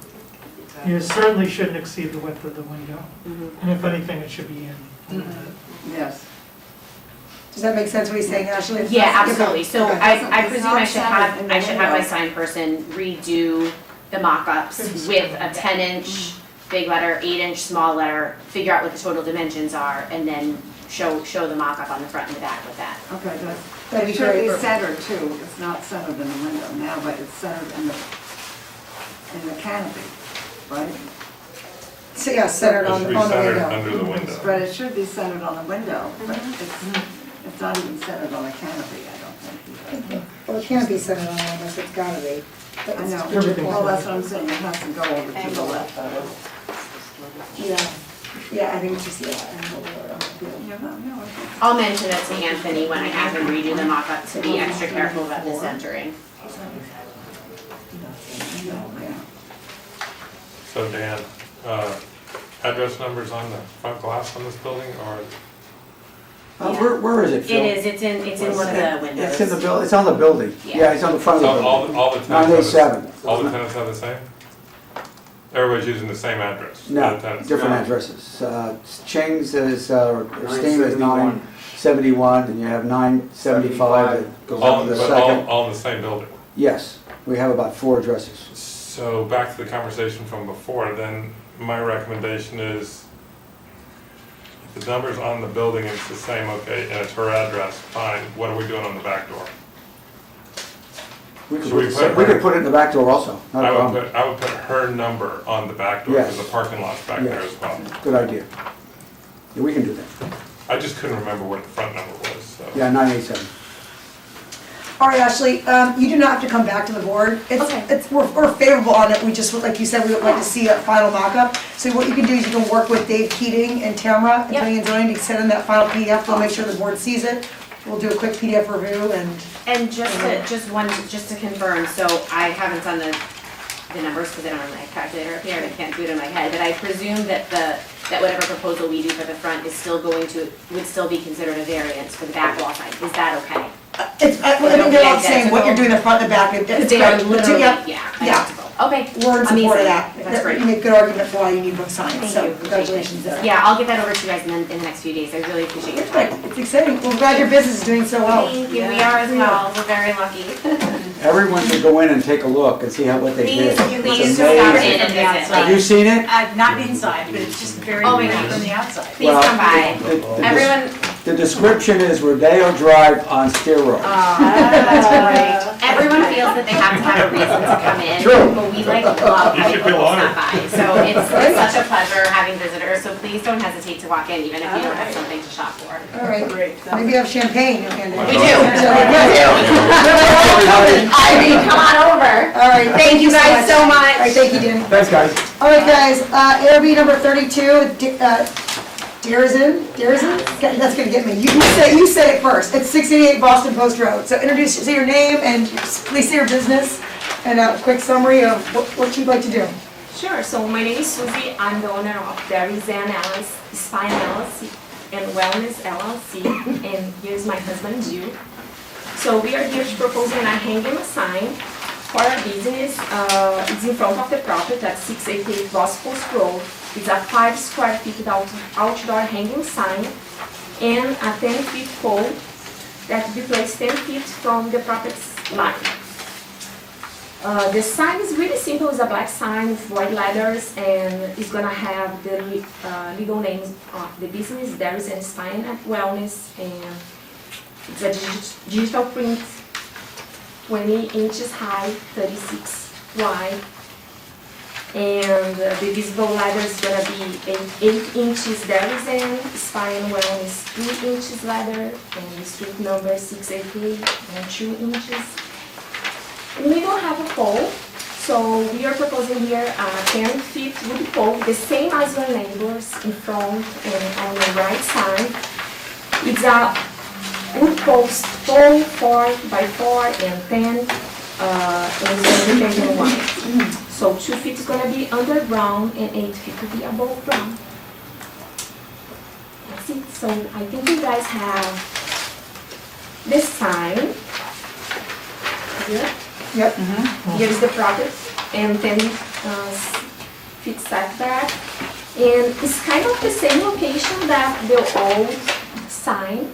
you certainly shouldn't exceed the width of the window. Mhm. And if anything, it should be in. Yes. Does that make sense what he's saying, Ashley? Yeah, absolutely. So Okay. I presume I should have, in the I should have my window. sign person redo the mock-ups with a 10-inch big letter, 8-inch small letter, figure out what the total dimensions are, and then show the mock-up on the front and the back with that. Okay, That'd be it should great. be centered too. It's not centered in the window now, but it's centered in the canopy, right? So, yeah, centered It on should the be centered window. under the window. But it should be centered on the window, but it's not even centered on the canopy, I don't think. either. Well, it can't be centered on one, but it's gotta be. But I it's- know, Everything's well, that's what I'm saying, it has to go over to the left. Yeah, I think it's just, yeah. Yeah, no, I think. I'll mention it to Anthony when I have him redo the mock-up to be extra careful about the centering. Yeah. So Dan, address numbers on the front glass on this building, or Where is it, Phil? It is, it's in one of the windows. It's in the building, it's on the building. Yeah. Yeah, it's on the front of the all building. all the tenants have 987. the, all the tenants have the same? Everybody's using the same address? No, the tenants? different addresses. Ching's is, or Steam is 971, and you have 975 that goes up to the But second. all in the same building? Yes, we have about 4 addresses. So back to the conversation from before, then my recommendation is if the number's on the building, it's the same, okay, and it's her address, fine, what are we doing on the back door? We could Should we put put we her- could put it in the back door also, not a problem. I would put her number on the back door, because Yes. the parking lot's back there Yes. as well. Good idea. Yeah, we can do that. I just couldn't remember what the front number was, so. Yeah, 987. All right, Ashley, you do not have to come back to the board. We're favorable on it, we just, like you said, we would like to see a final mock-up. So what you can do is you can work with Dave Keating and Tamara, and Planning and Zoning, to send in that final PDF, we'll make sure the board sees it. We'll do a quick PDF review and. Just to confirm, so I haven't done the numbers because I don't have my calculator up here and I can't do it in my head, but I presume that whatever proposal we do for the front is still would still be considered a variance for the back wall side. Is that okay? I think they're all saying what you're doing in the front and the back, it's They are great. literally, Yeah. yeah, Yeah. identical. Okay, We're in support of amazing. that. That's great. You make good argument for why you need both signs, Thank so you. congratulations there. Yeah, I'll get that over to you guys in the next few days. I really appreciate your Perfect, time. it's exciting. Well, I'm glad your business is doing so well. Thank you, we are as well. We're very lucky. Everyone should go in and take a look and see what they did. Please It's stop amazing. in and visit. Have you seen it? Not inside, but it's just very Oh my neat gosh. from the outside. Please come by. The Everyone, The description is Rodeo Drive on steroids. that's right. Everyone feels that they have to have a reason to come in, True. but we love You when should people feel stop by. So it's such a pleasure having visitors, so please don't hesitate to walk in, even if you don't have something to shop for. All right, maybe you have champagne. We do. I mean, come on over. All right, Thank you guys so much. All right, thank you, Dan. Thanks, guys. All right, guys, ARB number 32, Dearzen? That's gonna get me. You say it first. It's 688 Boston Post Road. So say your name and please say your business and a quick summary of what you'd like to do. Sure, so my name is Susie, I'm the owner of Derizan LLC, Spine LLC, and Wellness LLC, and here's my husband, Jill. So we are here to propose and hanging a sign for our business. It's in front of the property at 688 Boston Post Road. It's a 5 square feet outdoor hanging sign and a 10-foot pole that will be placed 10 feet from the property's line. The sign is really simple. It's a black sign with white letters, and it's gonna have the legal names of the business. There is an Spine at Wellness, and it's a digital print, 20 inches high, 36 wide, and the visible letter is gonna be 8 inches. There is an Spine Wellness 3 inches letter, and the street number 688 and 2 inches. We don't have a pole, so we are proposing here a 10-foot wood pole, the same as your neighbors in front and on the right side. It's a wood post 4x4 and 10 and independent one. So 2 feet is gonna be underground and 8 feet will be above ground. That's it. So I think you guys have this sign here. Yep. Here's the property and 10 feet setback. And it's kind of the same location that the old sign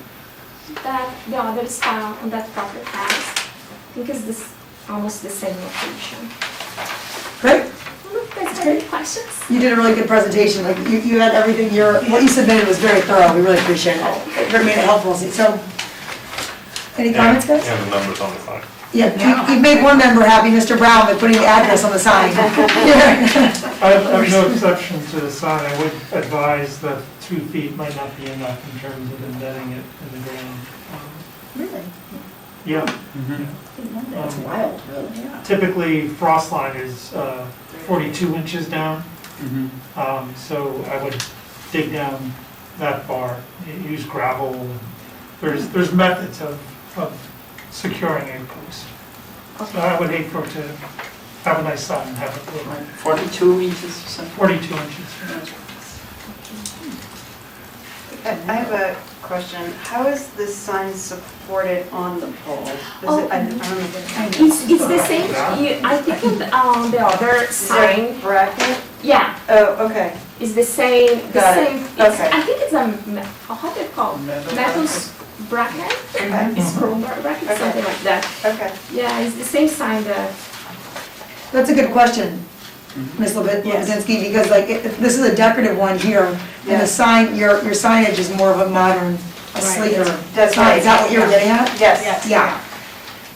that the other spa on that property has. I think it's this, almost the same location. Great. I don't know if you guys have any questions? You did a really good presentation, like, you had everything, what you submitted was very thorough, we really appreciate it. It made it helpful, so. Any comments, guys? And the numbers on the side. Yeah, you made one member happy, Mr. Brown, by putting the address on the sign. I have no exception to the sign. I would advise that 2 feet might not be enough in terms of embedding it in the ground. Really? Yeah. That's wild, really. Yeah. Typically, frost line is 42 inches down, so I would dig down that far, use gravel. There's methods of securing a post. So I would hate for it to have a nice sign and have it look like 42 inches or something? 42 inches. I have a question. How is this sign supported on the pole? I don't know. It's the same, I think on the other sign, Bracket? yeah, Oh, okay. it's the same, Got it. Okay. I think it's how do you call it? Metal bracket? Scroll bracket, something like that. Okay. Yeah, it's the same sign that. That's a good question, Ms. Lobinski, because like, this is a decorative one here, and the sign, your signage is more of a modern, a sleeker. That's sign. right. Is that what you were getting at? Yes. Yeah.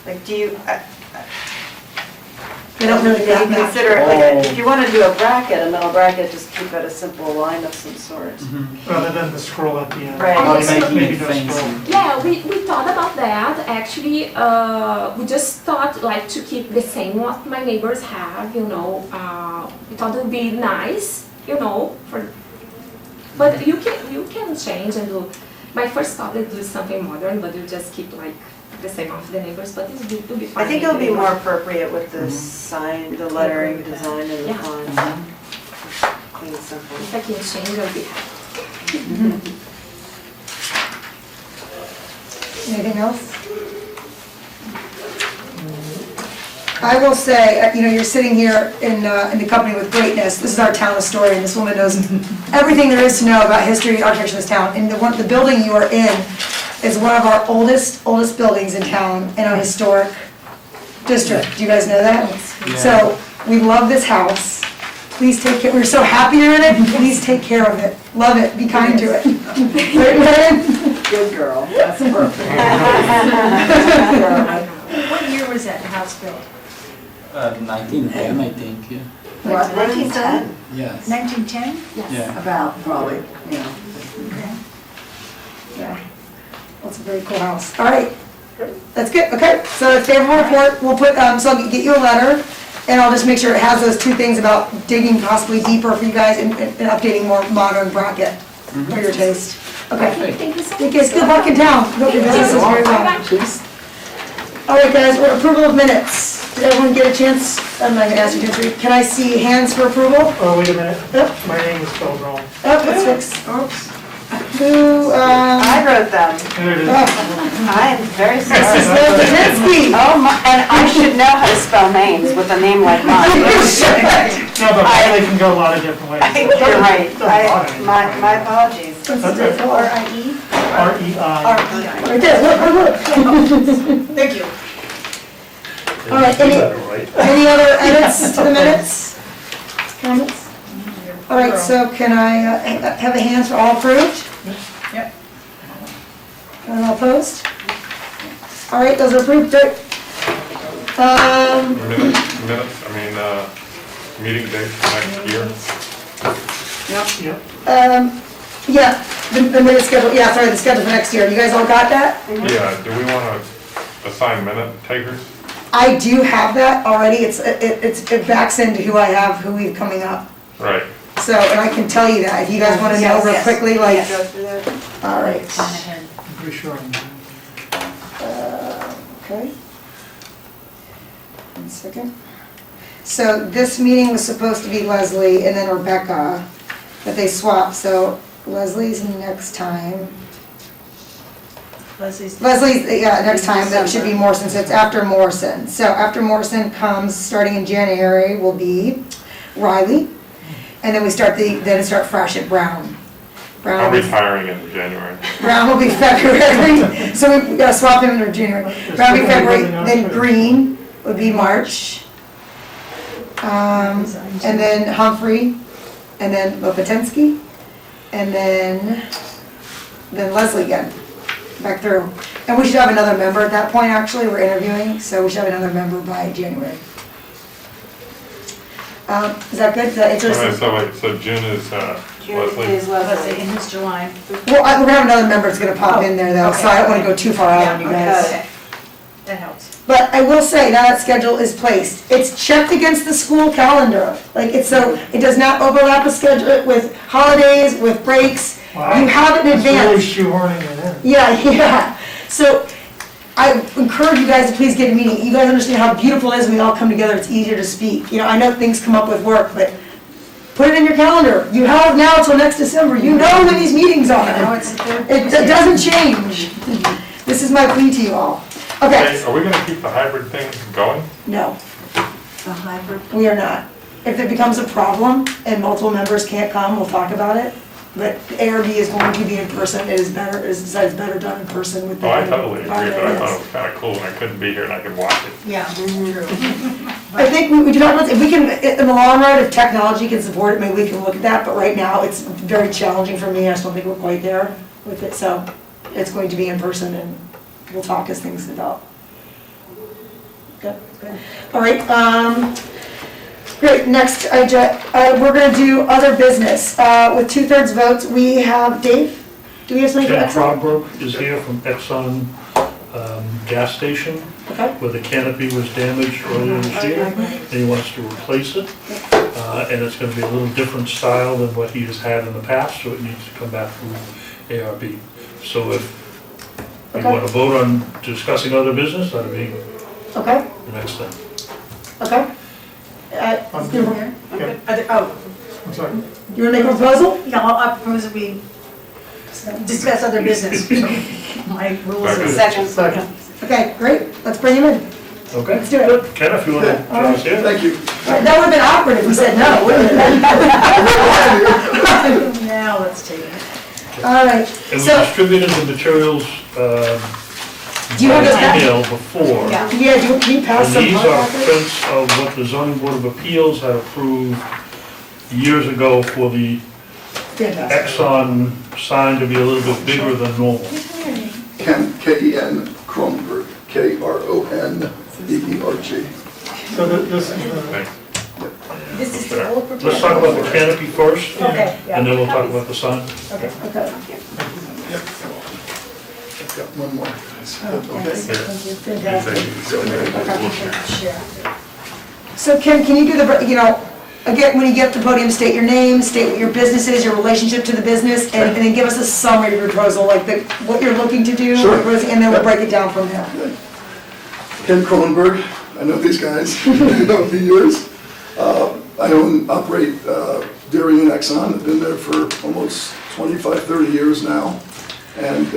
Like, do you, They don't really maybe match. consider it, like, if you want to do a bracket, a metal bracket, just keep it a simple line of some sort. Rather than the scroll at the end. Right. Maybe no scroll. Yeah, we thought about that. Actually, we just thought like to keep the same what my neighbors have, you know. We thought it would be nice, you know, but you can change and do. My first thought is do something modern, but you just keep like the same of the neighbors, but it'll be fine. I think it'll be more appropriate with the sign, the lettering design and the font. Clean and simple. If I can change, I'll be happy. Anything else? I will say, you're sitting here in the company with greatness. This is our town historian. This woman knows everything there is to know about history and architecture of this town. And the building you are in is one of our oldest buildings in town in our historic district. Do you guys know that? Yeah. So we love this house. Please take care. We're so happy you're in it. Please take care of it. Love it. Be kind to it. Right, Marion? Good girl, that's perfect. What year was that house built? 1910, I think, yeah. What, 1910? Yes. 1910? Yeah. About, probably, yeah. Yeah. Well, it's a very cool house. All right. That's good. Okay. So it's favorable report. We'll put, so I'll get you a letter, and I'll just make sure it has those 2 things about digging possibly deeper for you guys and updating more modern bracket for your taste. Okay. Thank you so much. Thank you guys. Good luck in town. Hope your business is very well. All right, guys, we're approval of minutes. Did everyone get a chance? I'm not gonna ask you to read. Can I see hands for approval? Oh, wait a minute. Yep. My name is spelled wrong. Oh, let's fix. Oops. Who, I wrote them. There it is. I am very Mrs. sorry. Lobinski. Oh, and I should know how to spell names with a name like mine. No, but they can go a lot of different ways. You're right. Doesn't bother me. My apologies. That's okay. R-I-E? R-E-I. R-E-I. Right there, look. Thank you. All right, any other edits to the minutes? Comments? All right, so can I have a hands for all approved? Yep. And all opposed? All right, those are approved. Good. Minutes, meeting date for next year. Yeah, the minute schedule, yeah, sorry, the schedule for next year. You guys all got that? Yeah, do we want to assign minute takers? I do have that already. It backs into who I have, who we've coming up. Right. So, and I can tell you that, if you guys want to know real quickly, like, Go through that. all right. I'm pretty sure. Okay. 1 second. So this meeting was supposed to be Leslie and then Rebecca, but they swapped, so Leslie's next time. Leslie's, yeah, next time, that should be Morrison, so it's after Morrison. So after Morrison comes, starting in January, will be Riley, and then we start Fascia Brown. Brown I'm will be, retiring in January. Brown will be February, so we gotta swap him in January. Brown will be February, then Green would be March. And then Humphrey, and then Lopatensky, and then Leslie again, back through. And we should have another member at that point, actually, we're interviewing, so we should have another member by January. Is that good? Is that interesting? So June is June Leslie? is Leslie. And it's July. Well, we're gonna have another member that's gonna pop in there though, so I don't wanna go too far out on you guys. Okay, that helps. But I will say, now that schedule is placed, it's checked against the school calendar. Like, it's so, it does not overlap a schedule with holidays, with breaks. You have it in advance. It's really shoehorning it in. Yeah. So I encourage you guys to please get a meeting. You guys understand how beautiful it is when we all come together. It's easier to speak. You know, I know things come up with work, but put it in your calendar. You have now till next December. You know when these meetings are. Now it's the third. It doesn't change. This is my plea to you all. Okay, Are we gonna keep the hybrid thing going? no, The hybrid. we are not. If it becomes a problem and multiple members can't come, we'll talk about it. But ARB is going to be in person. It is better, it's better done in person with the. Oh, I totally agree, but I thought it yes. was kinda cool when I couldn't be here and I could watch it. Yeah, true. I think we do talk about, if we can, in the long run, if technology can support it, maybe we can look at that, but right now, it's very challenging for me, I just don't think we're quite there with it, so it's going to be in person, and we'll talk as things develop. Good. All right, great, next, we're gonna do other business, with 2/3 votes, we have, Dave, do we have something for Ken Exxon? Frobrook is here from Exxon gas station, Okay, where the canopy was damaged earlier this year, and he wants to replace it. And it's gonna be a little different style than what he has had in the past, so it needs to come back through ARB. So if you Okay. want to vote on discussing other business, that'll be okay, the next thing. okay. I'm You good. Okay. I'm sorry. wanna make a proposal? Yeah, I propose that we discuss other business. My rules Okay. are. Second. Okay, great, let's bring him in. Okay? Let's do it. Ken, if you want to join us here. Thank you. That would have been awkward if we said no, wouldn't it? Now let's take it. All right, And we so, distributed the materials do you have this by back? email before. Yeah. Yeah, can you pass And some? these hard are copies? prints of what the zoning board of appeals had approved years ago for the Fantastic. Exxon sign to be a little bit bigger than normal. Ken, K-E-N, Kronberg, K-R-O-N-B-E-R-G. So this is the, Thanks. This is the old proposal. Let's talk about the canopy first, Okay, yeah. and then we'll talk about the sign. Okay. I've got one more. Okay, thank you, fantastic. Sure. So Ken, can you do the, again, when you get up to the podium, state your name, state what your business is, your relationship to the business, and then give us a summary of your proposal, like what you're looking to do, Sure. and then we'll break it down from there. Ken Kronberg, I know these guys, I've known for years. I operate Dairy and Exxon, I've been there for almost 25, 30 years now. And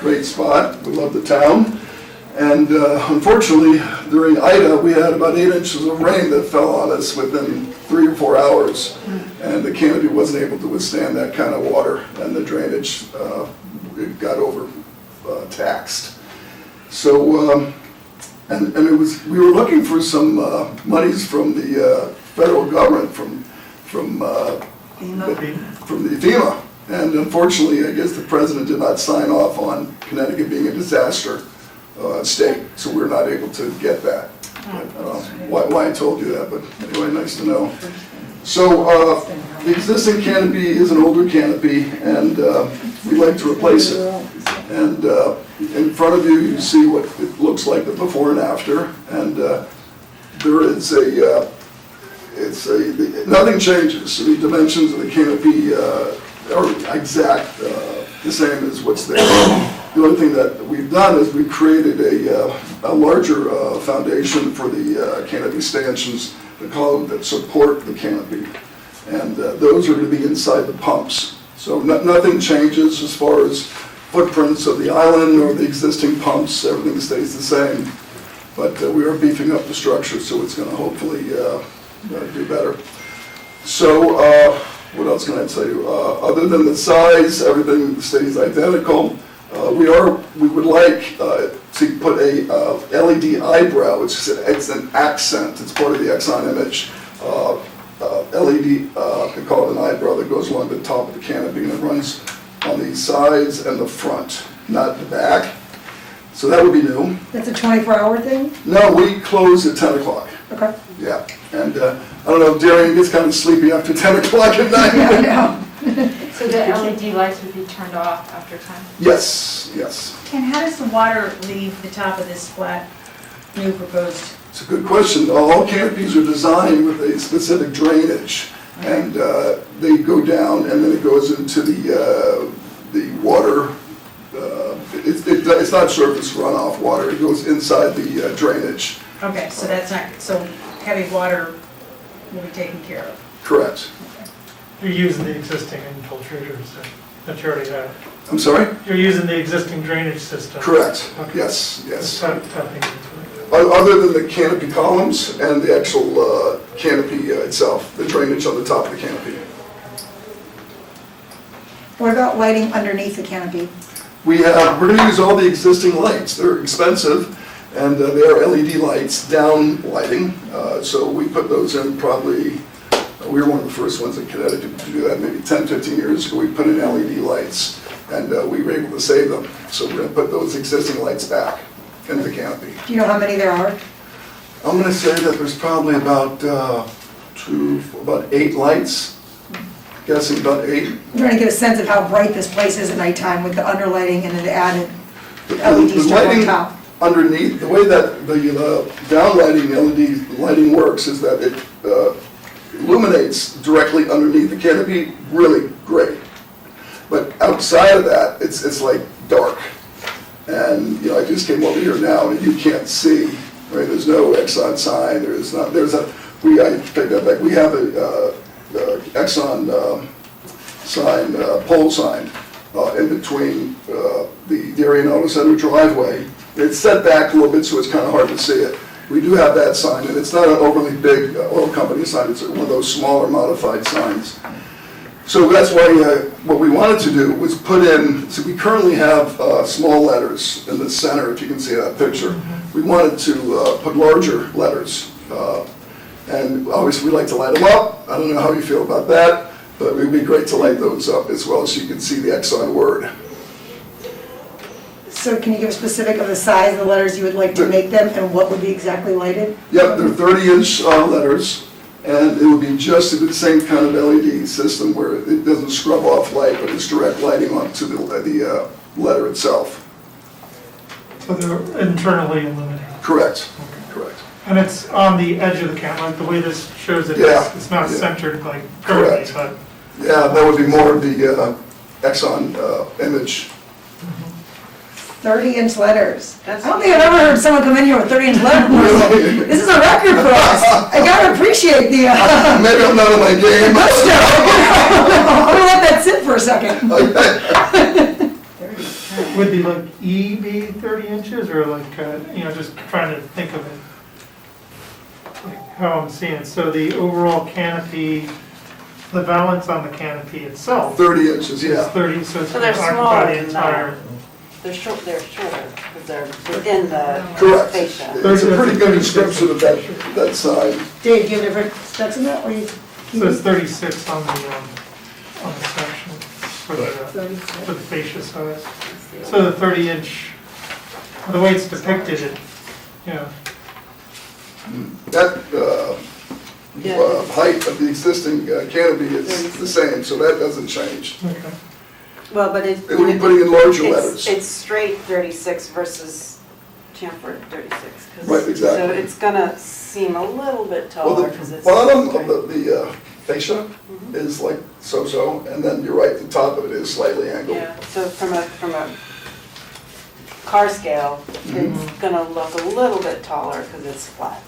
great spot, we love the town. And unfortunately, during Ida, we had about 8 inches of rain that fell on us within 3 or 4 hours. And the canopy wasn't able to withstand that kind of water, and the drainage, it got over taxed. So, and it was, we were looking for some monies from the federal government, from the FEMA. And unfortunately, I guess the president did not sign off on Connecticut being a disaster state, so we're not able to get that. Why I told you that, but anyway, nice to know. So the existing canopy is an older canopy, and we'd like to replace it. And in front of you, you see what it looks like the before and after, and there is nothing changes. The dimensions of the canopy are exact, the same as what's there. The only thing that we've done is we've created a larger foundation for the canopy stanchions, the column that support the canopy. And those are going to be inside the pumps. So nothing changes as far as footprints of the island or the existing pumps. Everything stays the same. But we are beefing up the structure, so it's going to hopefully do better. So What else can I tell you? Other than the size, everything stays identical. We would like to put a LED eyebrow, it's an accent, it's part of the Exxon image. LED, they call it an eyebrow that goes along the top of the canopy and it runs on the sides and the front, not the back. So that would be new. That's a 24-hour thing? No, we close at 10 o'clock. Okay. Yeah, and I don't know, Darian gets kind of sleepy after 10 o'clock at night. Yeah, I know. So the LED lights would be turned off after 10? Yes, yes. And how does the water leave the top of this flat, new proposed? It's a good question. All canopies are designed with a specific drainage, and they go down, and then it goes into the water. It's not surface runoff water. It goes inside the drainage. Okay, so that's not, so heavy water will be taken care of. Correct. You're using the existing infiltrators that you already have. I'm sorry? You're using the existing drainage system. Correct. Okay. Yes, Just yes. tapping into it. Other than the canopy columns and the actual canopy itself, the drainage on the top of the canopy. What about lighting underneath the canopy? We're going to use all the existing lights. They're expensive, and they are LED lights, down lighting. So we put those in probably, we were one of the first ones in Connecticut to do that, maybe 10, 15 years ago. We put in LED lights, and we were able to save them. So we're going to put those existing lights back into the canopy. Do you know how many there are? I'm going to say that there's probably about 8 lights. Guessing about 8. I'm trying to get a sense of how bright this place is at nighttime with the underlighting and the added The LED strip on lighting top. underneath, the way that the downlighting LED lighting works is that it illuminates directly underneath the canopy, really great. But outside of that, it's like dark. And I just came over here now and you can't see, right? There's no Exxon sign, I take that back, we have a Exxon sign, pole sign, in between the Darien Auto Center driveway. It's set back a little bit, so it's kind of hard to see it. We do have that sign, and it's not an overly big oil company sign. It's one of those smaller modified signs. So that's why what we wanted to do was put in, so we currently have small letters in the center, if you can see that picture. We wanted to put larger letters. And obviously, we like to light them up. I don't know how you feel about that, but it would be great to light those up as well so you can see the Exxon word. So can you give a specific of the size of the letters you would like to make them and what would be exactly lighted? Yep, they're 30-inch letters, and it would be just the same kind of LED system where it doesn't scrub off light, but it's direct lighting onto the letter itself. So they're internally illuminated. Correct, correct. And it's on the edge of the camera, like the way this shows it, Yeah. it's not Yeah. centered like currently, Correct. but. Yeah, that would be more of the Exxon image. 30-inch letters. I That's- don't think I've ever heard someone come in here with 30-inch letters. This is a record for us. I gotta appreciate the, Maybe I'm not in my game. I'm gonna let that sit for a second. Would the like E be 30 inches or like, just trying to think of it, like how I'm seeing it. So the overall canopy, the valance on the canopy itself 30 inches, is yeah. 30, so it's So they're occupied smaller the than entire. They're shorter, because they're within the Correct. fascia. It's a pretty good description of that sign. Dave, do you have different specs in that, or you? So it's 36 on the section for the fascia size. So the 30-inch, the way it's depicted, That Yeah. height of the existing canopy is the same, so that doesn't change. Okay. Well, but It would be putting in larger letters. It's straight 36 versus chamfered 36. 'cause- Right, exactly. So it's gonna seem a little bit Well, taller the because it's. bottom of the fascia is like so-so, and then you're right, the top of it is slightly angled. Yeah, so from a car scale, it's gonna look a little bit taller because it's flat.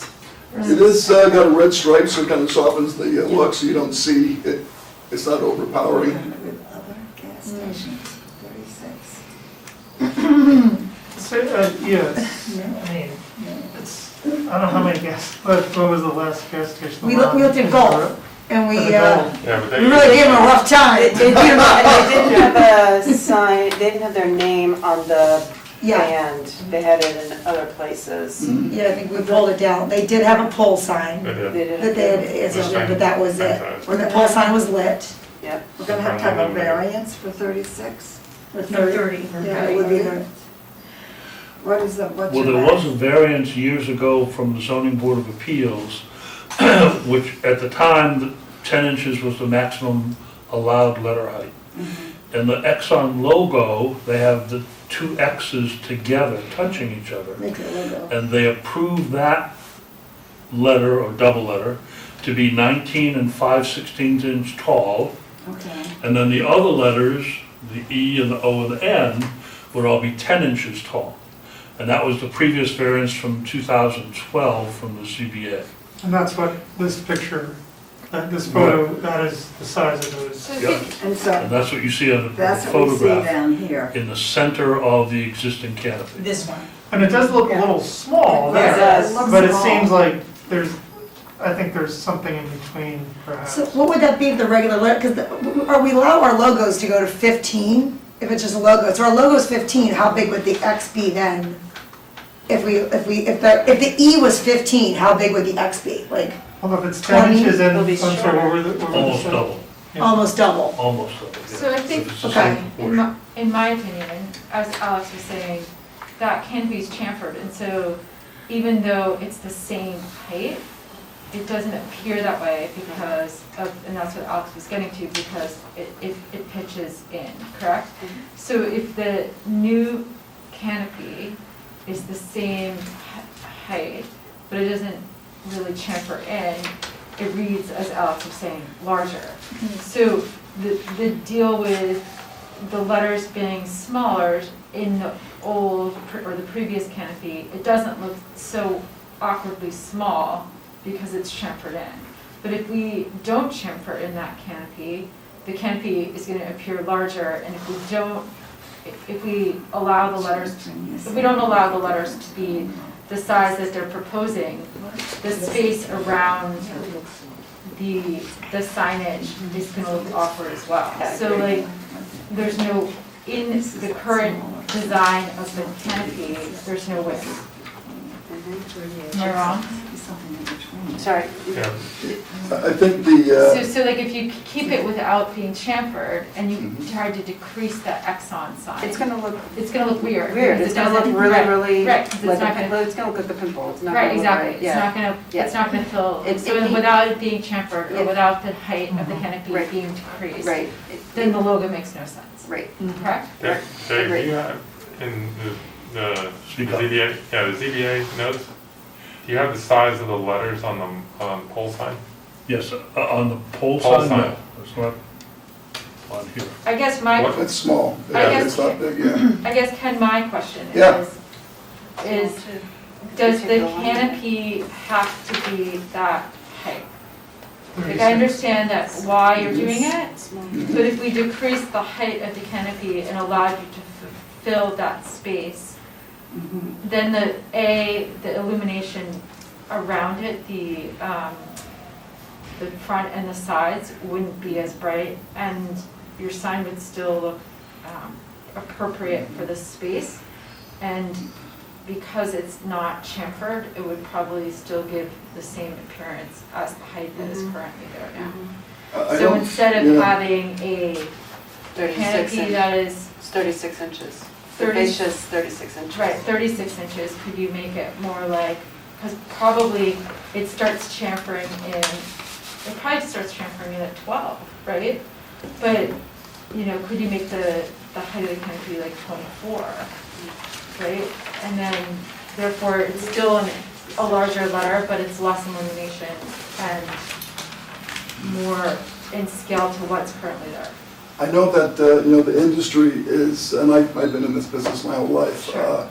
It is got a red stripe, so it kind of softens the look, so you don't see it. It's not overpowering. Other gas stations, 36. So, I mean, it's, I don't know how many gas, what was the last gas station? We looked at Gulf. and we Yeah, but they. really gave them a rough time. They didn't have a sign, they didn't have their name on the Yeah, band. They had it in other places. yeah, I think we pulled it down. They did have a pole sign They did. They didn't. that they had instituted, but that was it. When the pole sign was lit. Yep. We're gonna have to have a variance for 36? For 30. Yeah, it would be the, What's Well, your there variance? was a variance years ago from the zoning board of appeals, which at the time, 10 inches was the maximum allowed letter height. And the Exxon logo, they have the two X's together touching each other. make it a logo. And they approved that letter or double letter to be 19 and 5/16 inch tall. Okay. And then the other letters, the E and the O and the N, would all be 10 inches tall. And that was the previous variance from 2012 from the ZBA. And that's what this picture, this photo, that is the size of those. So I Yep. think, And And so, that's what you see on the that's what we see photograph down here. in the center of the existing canopy. This one. And it does look a little small It there, does. It looks but it small. seems like I think there's something in between perhaps. So what would that be, the regular, because are we allow our logos to go to 15? If it's just a logo, so our logo's 15, how big would the X be then? If the E was 15, how big would the X be? Like, Well, if it's 10 20, inches in, it'll be I'm sorry, shorter. what were the? Almost double, Yeah. almost double? almost double, yeah. So I think, If it's the Okay. same portion. in my opinion, as Alex was saying, that canopy is chamfered, and so even though it's the same height, it doesn't appear that way because of, and that's what Alex was getting to, because it pitches in, correct? So if the new canopy is the same height, but it doesn't really chamfer in, it reads, as Alex was saying, larger. So the deal with the letters being smaller in the old, or the previous canopy, it doesn't look so awkwardly small because it's chamfered in. But if we don't chamfer in that canopy, the canopy is gonna appear larger, and if we allow the letters, if we don't allow the letters to be the size that they're proposing, the space around the signage is gonna look awkward as well. So like, there's no, in the current design of the canopy, there's no width. Am I wrong? Sorry. Yeah. I think the, So like if you keep it without being chamfered and you try to decrease that Exxon sign, It's gonna look it's gonna look weird. weird. because It's it gonna look doesn't- really, right, really, Right, 'cause like it's not a gonna, pimple. It's gonna look like a pimple. It's not right, gonna look exactly, right. it's Yeah. not gonna, Yeah. it's not gonna fill, It- so it- without it being chamfered Yeah. or without the height of the canopy Right. being decreased, Right. then the logo makes no sense, Right. correct? Dave, Agreed. do you have, in the Speak up. ZBA, yeah, the ZBA notes, do you have the size of the letters on the pole sign? Yes, on the pole Pole sign, sign. no, it's not on here. I guess my, What- it's small, I guess- it's not big, yeah. I guess Ken, my question Yeah. is, does the canopy have to be that height? Like, I understand that why you're doing it, but if we decrease the height of the canopy and allowed you to fill that space, then the illumination around it, the front and the sides wouldn't be as bright, and your sign would still look appropriate for the space. And because it's not chamfered, it would probably still give the same appearance as the height that is currently there now. I So don't- instead of yeah. having a 36 canopy inches. that is, It's 36 inches. The 30 fascia's 36 inches. right, 36 inches, could you make it more like, because probably it starts chamfering it probably starts chamfering in at 12, right? But, could you make the height of the canopy like 24, right? And then, therefore, it's still a larger letter, but it's less illumination and more in scale to what's currently there. I know that, the industry is, and I've been in this business my whole life, Sure.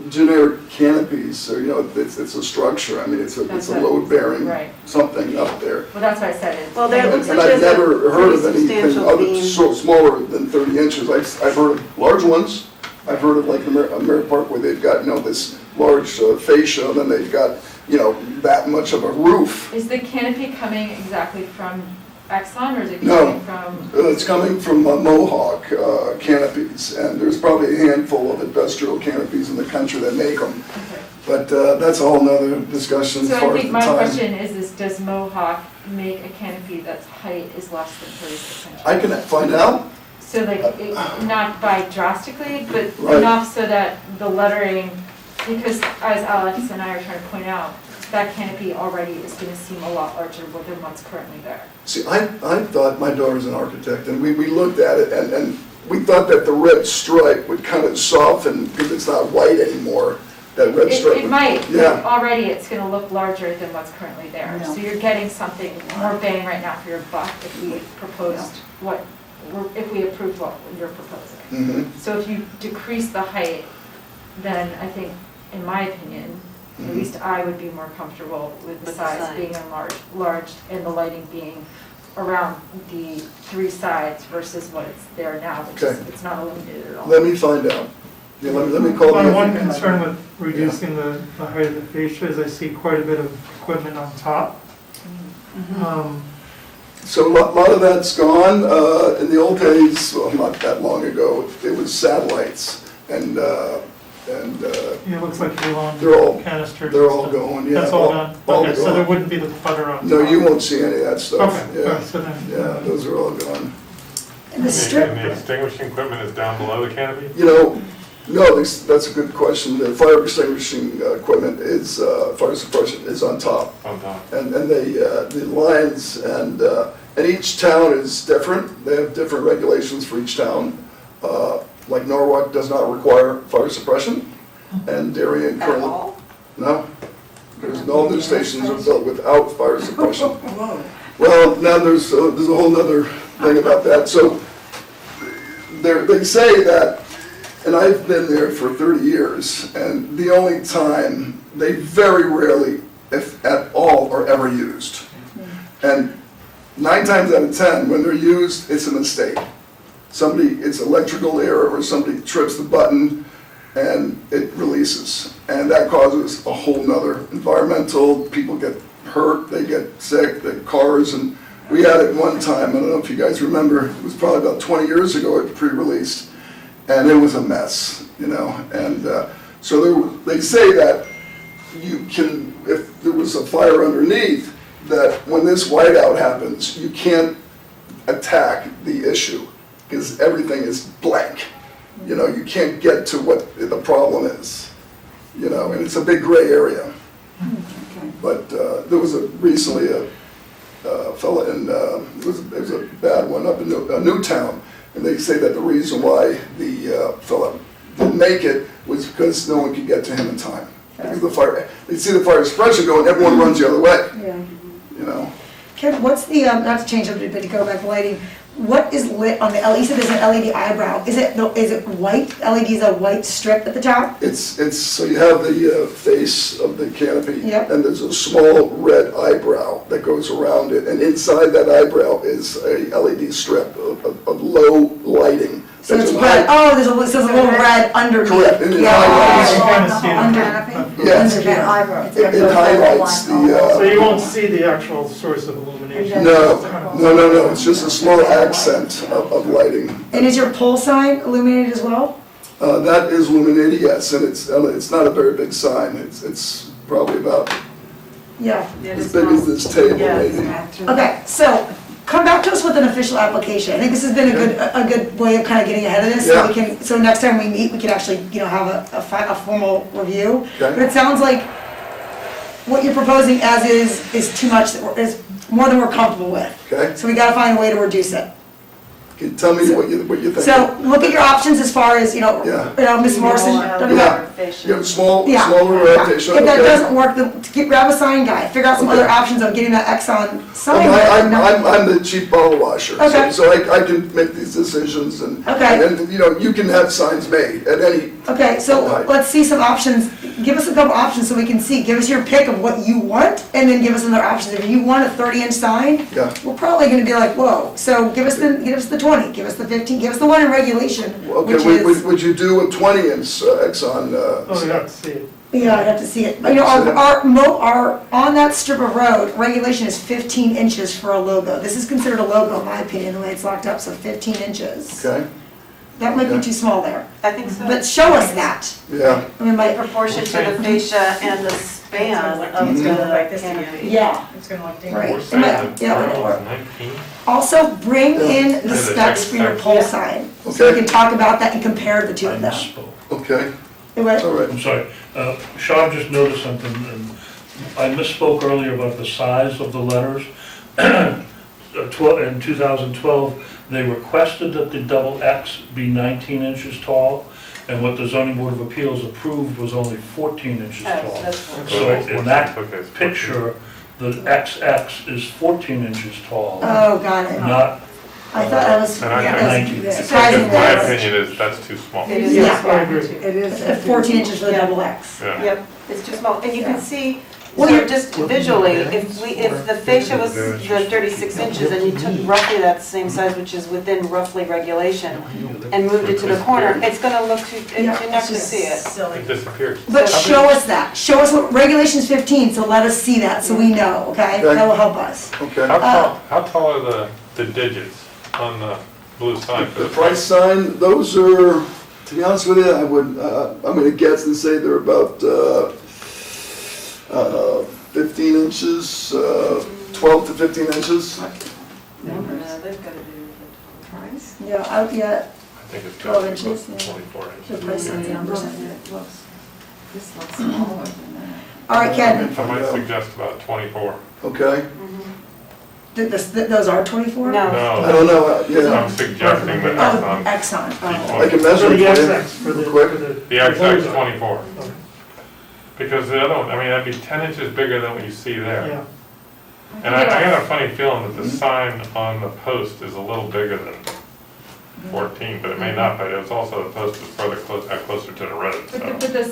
generic canopies, or, it's a structure, I mean, it's a That's it's a it. load-bearing Right. something up there. Well, that's what I said. It's Well, there And looks like I've there's a never heard of pretty anything substantial other, beam. smaller than 30 inches. I've heard of large ones. I've heard of like the Merritt Park where they've got, this large fascia, and then they've got, that much of a roof. Is the canopy coming exactly from Exxon, or is it No. coming from? It's coming from Mohawk canopies, and there's probably a handful of industrial canopies in the country that make them. Okay. But that's a whole nother discussion as So far I as think the my time. question is does Mohawk make a canopy that's height is less than 36 inches? I can find out. So like, not by drastically, but Right. enough so that the lettering, because as Alex and I are trying to point out, that canopy already is gonna seem a lot larger than what's currently there. See, I thought, my daughter's an architect, and we looked at it, and we thought that the red stripe would kind of soften, because it's not white anymore, that red stripe. It might, but Yeah, already it's gonna look larger than what's currently there. So you're getting something more bang right now for your buck if we proposed if we approved what you're proposing. mhm, So if you decrease the height, then I think, in my opinion, at least I would be more comfortable with the size being enlarged and the lighting being around the 3 sides versus what it's there now, which is, Okay. it's not illuminated at all. let me find out. Yeah, let me call My them. one concern with reducing the height of the fascia is I see quite a bit of equipment on top. So a lot of that's gone. In the old days, well, not that long ago, it was satellites, and Yeah, it looks like you're on They're all- canisters. they're and all stuff. going, yeah. That's all gone? all Okay, so there gone. wouldn't be the putter on top? No, you won't see any of that stuff. Okay, Yeah, so then. yeah, those are all gone. And the strip, And the extinguishing equipment is down below the canopy? You know, no, that's a good question. The fire extinguishing equipment is, fire suppression is on top. On top. And the lines, and each town is different. They have different regulations for each town. Like Norwalk does not require fire suppression, and Darien currently. No, there's no other stations are built without fire suppression. Well, now there's a whole nother thing about that. So they say that, and I've been there for 30 years, and the only time, they very rarely, if at all, are ever used. And 9 times out of 10, when they're used, it's a mistake. It's electrical error, or somebody trips the button and it releases. And that causes a whole nother environmental, people get hurt, they get sick, the cars, and we had it one time, I don't know if you guys remember, it was probably about 20 years ago it pre-released, and it was a mess, and so they say that you can, if there was a fire underneath, that when this whiteout happens, you can't attack the issue, because everything is blank. You can't get to what the problem is, and it's a big gray area. But there was recently a fella in, it was a bad one up in Newtown, and they say that the reason why the fella didn't make it was because no one could get to him in time. Because they see the fire suppression going, everyone runs the other way, Kevin, what's the, not to change subject, but to go back to lighting, what is lit on the LED? You said there's an LED eyebrow. Is it white? LED is a white strip at the top? It's so you have the face of the canopy, Yep. and there's a small red eyebrow that goes around it, and inside that eyebrow is a LED strip of low lighting. So it's red, there's a little red underneath. Correct, and it You highlights, can kind of see it. Under. yes, Under. it highlights So the, you won't see the actual source of illumination? no, it's just a small accent of lighting. And is your pole sign illuminated as well? That is illuminated, yes, and it's not a very big sign, it's probably about Yeah. as big as this table, maybe. Okay, so come back to us with an official application. I think this has been a good way of kind of getting ahead of this. So we can, so next time we meet, we can actually, have a formal review. Okay. But it sounds like what you're proposing as is too much, is more than we're comfortable with. Okay, So we gotta find a way to reduce it. can you tell me what you think? So look at your options as far as, Yeah. Ms. Morrison. Yeah. You have smaller rotation, If that okay. doesn't work, then grab a sign guy, figure out some other options of getting that Exxon sign. I'm the chief bottle washer, Okay. so I can make these decisions, and you can have signs made at any. Okay, so let's see some options. Give us a couple options so we can see. Give us your pick of what you want, and then give us another option. If you want a 30-inch sign, Yeah. we're probably going to be like, whoa. So give us the 20, give us the 15, give us the one in regulation, which Okay, is would you do a 20-inch Exxon Oh, you have to see it. Yeah, I'd have to see it. You know, on that strip of road, regulation is 15 inches for a logo. This is considered a logo, in my opinion, the way it's locked up, so 15 inches. Okay, That might be too small there. I think so. But show us that. yeah. I mean, In like, proportion to the fascia and the span of It's gonna look like the this again. canopy. yeah, It's gonna look right. dangerous. We're saying that Yeah, Pearl whatever. is 19? Also, bring in the Yeah, the specs for your text. pole sign, so we Okay. can talk about that and compare the two I of them. misspoke. Okay, What? all right. I'm sorry, Sean just noticed something, and I misspoke earlier about the size of the letters. In 2012, they requested that the double X be 19 inches tall, and what the zoning board of appeals approved was only 14 inches Oh, tall. that's fine. So in that Okay, it's 14. picture, the XX is 14 inches tall, Oh, got it. not, I thought I was, And I yeah, think- that's Because surprising. my that was- opinion is that's too small. It is, Yeah. I agree. it is. 14 inches for the Yeah. double X. Yeah. Yep, it's too small, and you Yeah. can see, Well, so you're- just visually, if the fascia was the 36 inches and you took roughly that same size, which is within roughly regulation, and moved it to the corner, it's gonna look too, you're Yeah. not gonna see it. Silly. It disappears. But show us that. Show us what, regulation's 15, so let us see that so we know, okay? Okay. That will help us. Okay. How tall are the digits on the blue sign? for The price sign, those are, to be honest with you, I would, I'm gonna guess and say they're about 15 inches, 12 to 15 inches. No, they've gotta do Price? Yeah, yeah, I think it's 12 got inches, yeah. 24 the inches. price signs numbers. This looks smaller than that. All right, Ken, I might suggest about 24. Okay, those are 24? No. I No, don't know, yeah, I'm suggesting that Oh, that's on Exxon, oh. I can For measure the it for you, XX, for the, real quick. for the. the XX logo. 24. Okay. Because the other one, I mean, that'd be 10 inches bigger than what you see there. Yeah. And I got a funny feeling that the sign on the post is a little bigger than 14, but it may not, but it's also the post is further closer to the road, But so. the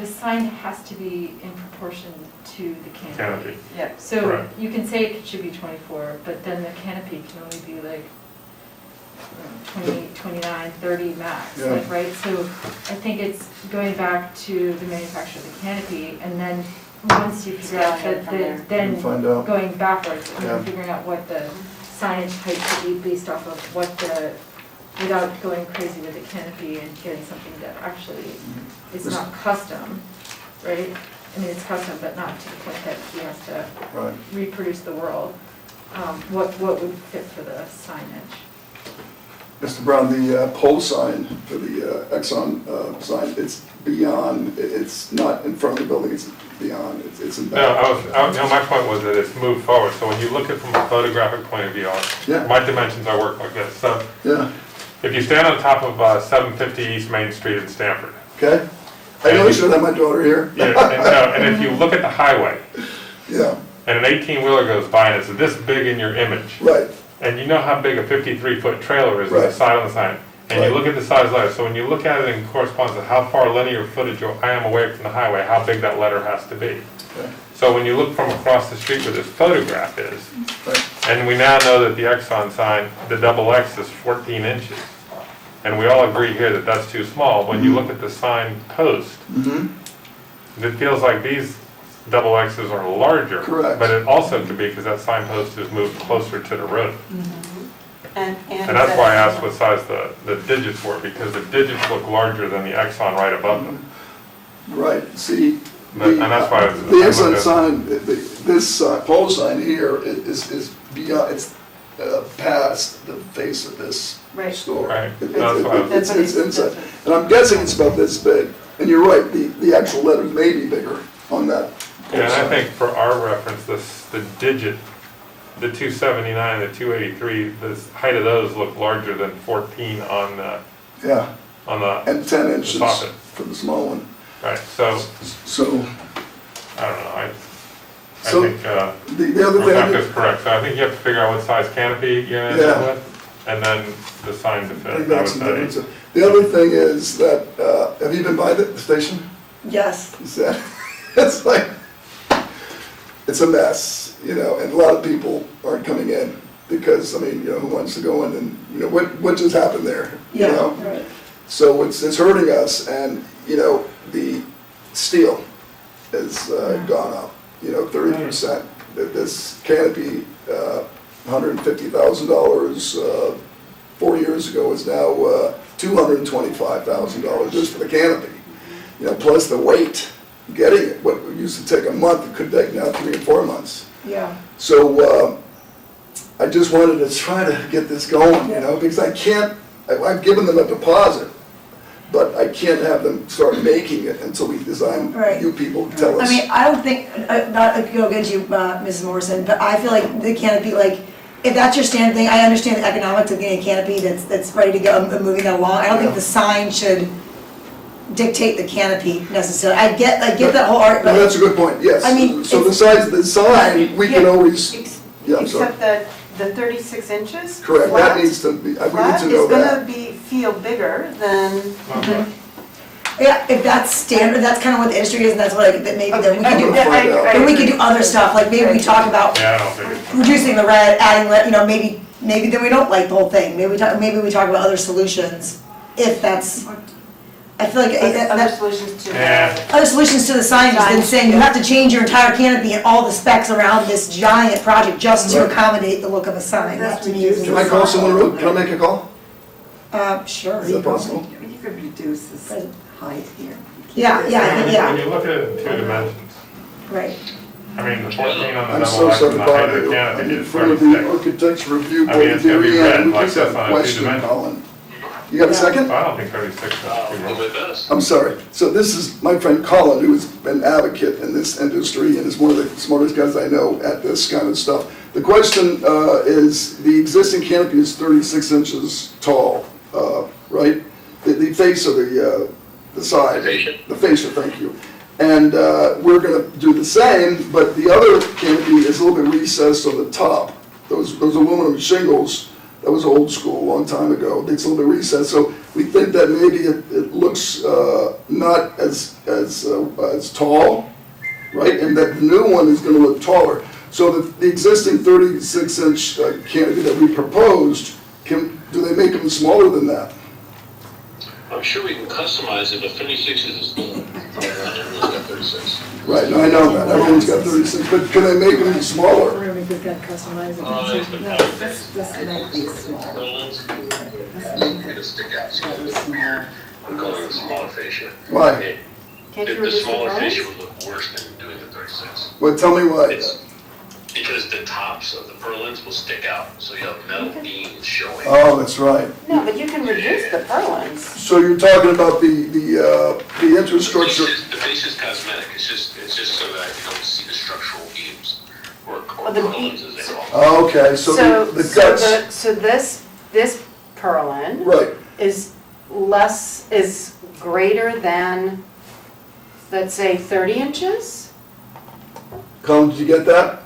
sign has to be in proportion to the canopy. Canopy. Yep. So Right. you can say it should be 24, but then the canopy can only be like 28, 29, 30 max, Yeah. like, right? So I think it's going back to the manufacturer of the canopy, and then once you figure out Scaling it that, from there. then find out. going backwards, and then Yeah. figuring out what the signage height should be based off of what the, without going crazy with the canopy and getting something that actually is not custom, right? I mean, it's custom, but not to the point that he has to Right. reproduce the world. What would fit for the signage? Mr. Brown, the pole sign for the Exxon sign, it's beyond, it's not in front of the building, it's beyond, it's in No, back. my point was that it's moved forward, so when you look at it from a photographic point of view, Yeah. my dimensions, I work like this. So Yeah, if you stand on top of 750 East Main Street in Stamford, okay. I know you should have my daughter here. and if you look at the highway, Yeah, and an 18-wheeler goes by and it's this big in your image, right, and you know how big a 53-foot trailer is on the Right. side on the sign, and Right. you look at the size letter, so when you look at it in correspondence to how far linear footage I am away from the highway, how big that letter has to be. Okay. So when you look from across the street where this photograph is, right, and we now know that the Exxon sign, the double X is 14 inches, and we all agree here that that's too small, when you look at the sign post, mm-hmm, it feels like these double X's are larger. Correct. But it also could be because that signpost is moved closer to the road. And And that's why I asked what size the digits were, because the digits look larger than the Exxon right above them. right, see. And that's why I was- The I Exxon looked at- sign, this pole sign here is beyond, it's past the face of this Right. store. Right. It- That's why I was- It's That's what it's he's- inside, that's and I'm guessing it's about this big, and you're right, the actual letters may be bigger on that pole Yeah, and I sign. think for our reference, the digit, the 279, the 283, the height of those look larger than 14 on Yeah, the and 10 inches soffit. for the small one, Right, so, so, I don't know, I So, think the other thing. Rebecca's correct, so I think you have to figure out what size canopy you're gonna end up Yeah. with, and then the sign to I fit, think I would that's the say. difference. The other thing is that, have you been by the station? Yes. He said, it's like, it's a mess, and a lot of people aren't coming in because, who wants to go in and, what just happened there? Yeah, right. So it's hurting us, and, you know, the steel has gone up, you know, 30%. This canopy, $150,000, 4 years ago is now $225,000 just for the canopy. You know, plus the weight, getting it, what used to take a month, it could take now 3 or 4 months. Yeah. So I just wanted to try to get this going, you know, because I can't, I've given them a deposit, but I can't have them start making it until we design, Right. you people tell us. I mean, I don't think, not to go against you, Mrs. Morrison, but I feel like the canopy, like, if that's your standard thing, I understand the economics of getting a canopy that's ready to go, and moving that along. I don't think the sign should dictate the canopy necessarily. I get that whole art, No, but that's a good point, yes. I mean, So the size of the sign, we can always, yeah, I'm sorry. Except that the 36 inches Correct, that flat, needs to be, we need flat to know is that. gonna feel bigger than, yeah, if that's standard, that's kind of what the industry is, and that's what that maybe then we can do. I'm gonna find out. And we can do other stuff, like maybe we talk about Yeah, I don't think it's. reducing the red, adding, you know, maybe then we don't like the whole thing. Maybe we talk about other solutions, if that's, I feel like other that, solutions to Yeah. other solutions to the signage than saying you have to change your entire canopy and all the specs around this giant project just to Right. accommodate the look of a sign. That to me is. Can I call someone real, can I make a call? Sure. Is that possible? You could reduce this height here. Yeah, When yeah, you look at it in 2 dimensions, right. I mean, the 14 on the I'm double so X sorry and the to height bother of the you. I'm canopy in is front of the 36. architecture review I mean, board, it's gonna be Darien, red we like just have this a on a question, 2-dimension. Colin. You got a second? I don't think 36 is too much. I'm sorry. So this is my friend Colin, who has been an advocate in this industry and is one of the smartest guys I know at this kind of stuff. The question is, the existing canopy is 36 inches tall, right? The face of the side. The fascia, thank you. And we're gonna do the same, but the other canopy is a little bit recessed on the top. Those aluminum shingles, that was old school, a long time ago. It's a little bit recessed, so we think that maybe it looks not as tall, right? And that the new one is gonna look taller. So the existing 36-inch canopy that we proposed, do they make them smaller than that? I'm sure we can customize it, but 36 is everyone's got 36. Right, no, I know that, everyone's got 36, but can they make them smaller? We're gonna make this guy customize it. This might be small. It'll stick out. I'm calling it smaller fascia. Why? can't you The reduce the smaller fascia purlins? would look worse than doing the 36. Well, tell me why. It's because the tops of the purlins will stick out, so you have metal beams showing. Oh, that's right. No, but you can reduce the purlins. So you're talking about the infrastructure. The base is cosmetic, it's just so that you don't see the structural beams or Well, the purlins beam- as they call them. Oh, okay, so the guts, So this purlin right. is greater than, let's say, 30 inches? Colin, did you get that?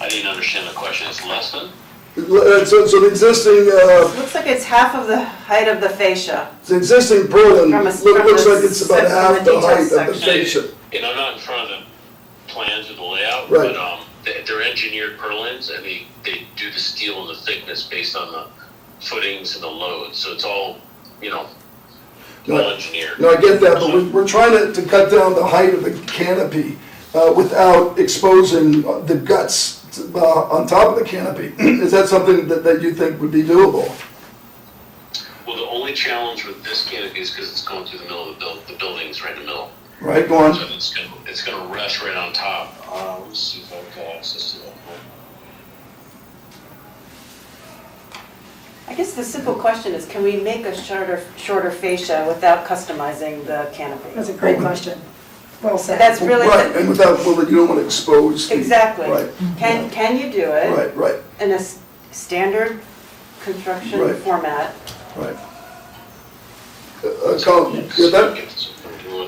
I didn't understand the question, it's less than? So the existing, Looks like it's half of the height of the fascia. the existing purlin From a- looks from like it's about from half the the detail height of the section. fascia. And I'm not in front of the plans or the layout, Right. but they're engineered purlins and they do the steel and the thickness based on the footings and the loads, so it's all, well engineered. No, I get that, but we're trying to cut down the height of the canopy without exposing the guts on top of the canopy. Is that something that you think would be doable? Well, the only challenge with this canopy is because it's going through the middle of the building's right in the middle. Right, go on. So it's gonna rest right on top. Let's see if I've got access to that. I guess the simple question is, can we make a shorter fascia without customizing the canopy? That's a great question. Well said. That's really, Right, and without, well, you don't want to expose. exactly. Right. Can you do it Right, in a standard construction Right. format? right. Colin, you get that?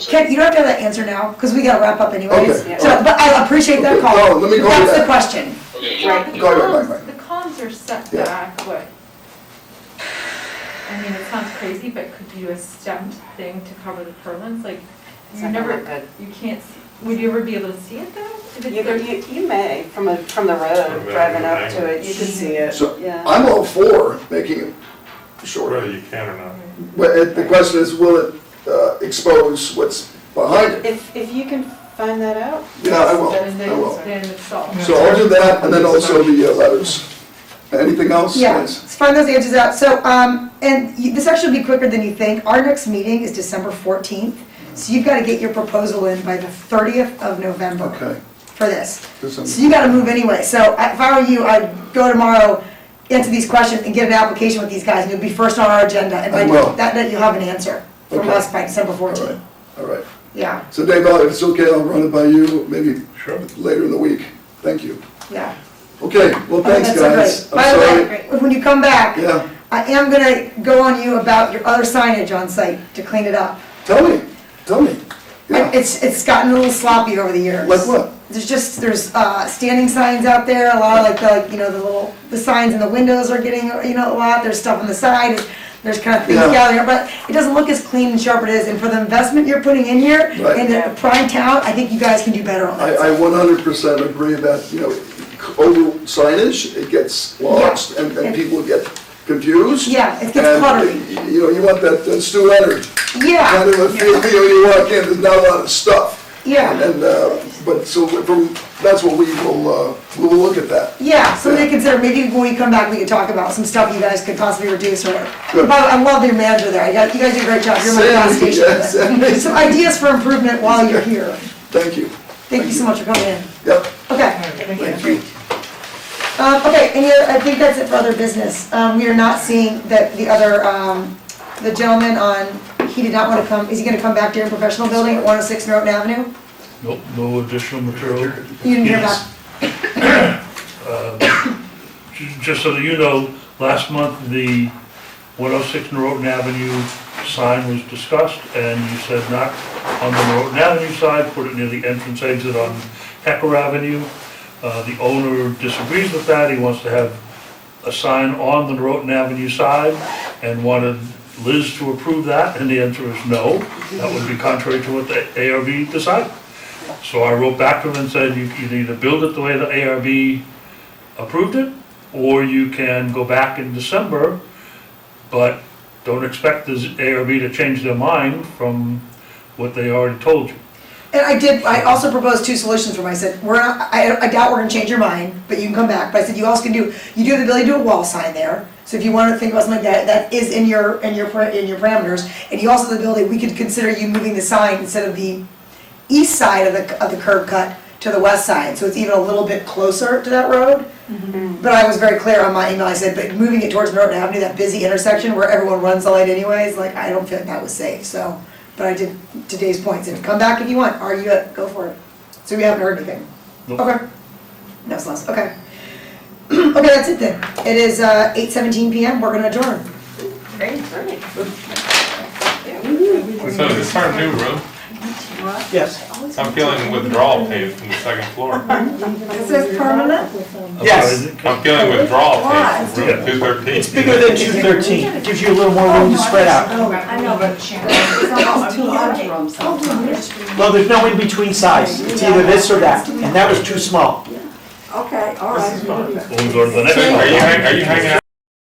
Ken, you don't have to have that answer now, because we gotta wrap up anyways. Okay. So, but I appreciate that Okay, call. Colin, let me call you That's the back. question. Yeah, the Go ahead, columns, right. the columns are set Yeah. back, what? I mean, it sounds crazy, but could you do a stepped thing to cover the purlins? Like, It's you not never, gonna look good. you can't see, would you ever be able to see it though? If it's there- You may, from the road, driving up to it, you could see it, So yeah. I'm all for making it shorter. Whether you can or not. the question is, will it expose what's behind it? If you can find that out. Yeah, I will, Then I will. then it's solved. So I'll do that, and then also the letters. Anything else? Yeah, Yes. let's find those answers out. So, this actually will be quicker than you think. Our next meeting is December 14th. So you've got to get your proposal in by the 30th of November Okay. for this. December. So you got to move anyway. So if I were you, I'd go tomorrow, answer these questions, and get an application with these guys, and you'll be first on our agenda. And I by will. that night, you'll have an answer from Okay. us by December All right, 14th. all right. Yeah, So Dave, if it's okay, I'll run it by you maybe Sure. later in the week. Thank you. yeah. Okay, well, thanks, Okay, that's guys. so great. By the way, when you come back, Yeah, I am gonna go on you about your other signage on site to clean it up. tell me. Yeah, It's gotten a little sloppy over the years. like what? There's standing signs out there, a lot of the signs in the windows are getting, a lot, there's stuff on the side, there's kind of things Yeah. gathering, but it doesn't look as clean and sharp it is, and for the investment you're putting in here, Right. in a prime town, I think you guys can do better on that. I 100% agree that, over signage, it gets lost and people get confused. Yeah, it gets And, cluttery. You want that Stu Leonard Yeah, kind of a feel, you walk in, there's not a lot of stuff. yeah, But so that's what we will look at that. yeah, so they consider, maybe when we come back, we could talk about some stuff you guys could possibly reduce or, Good. but I love your manager there, you guys do a great job, you're my gas Sandy, station. yes, Sandy. Some ideas for improvement while you're here. Thank you. Thank you so much for coming in. Yep, Okay. thank you. Okay, I think that's it for other business. We are not seeing that the other, the gentleman he did not want to come, is he gonna come back during professional building at 106 Norton Avenue? Nope, no additional material. You didn't hear Yes. that? Just so that you know, last month, the 106 Norotan Avenue sign was discussed, and you said not on the Norotan Avenue side, put it near the entrance exit on Hecker Avenue. The owner disagrees with that, he wants to have a sign on the Norotan Avenue side, and wanted Liz to approve that, and the answer is no. That would be contrary to what the ARB decided. So I wrote back to him and said, you can either build it the way the ARB approved it, or you can go back in December, but don't expect the ARB to change their mind from what they already told you. And I also proposed two solutions for him. I said, I doubt we're gonna change your mind, but you can come back. But I said, you also can you do have the ability to do a wall sign there. So if you want to think about something like that, that is in your parameters. And you also have the ability, we could consider you moving the sign instead of the east side of the curb cut to the west side. So it's even a little bit closer to that road. But I was very clear on my email. I said, but moving it towards Norton Avenue, that busy intersection where everyone runs the light anyways, like, I don't feel like that was safe, so. But I did, to Dave's point, said, come back if you want, argue it, go for it. So we haven't heard anything. Nope. Okay. No, it's less, okay. Okay, that's it then. It is 8:17 PM, we're gonna adjourn. Great. So is this our new room? Yes. I'm feeling withdrawal pain from the second floor. Is this permanent? Yes. I'm feeling withdrawal pain from room Why? 213. It's bigger than 213. It gives you a little more room to spread out. I know, but Sharon. It's too large for them sometimes. Well, there's no in-between size. It's either this or that, and that was too small. Okay, all right. We'll go to the next one. Are you hanging out?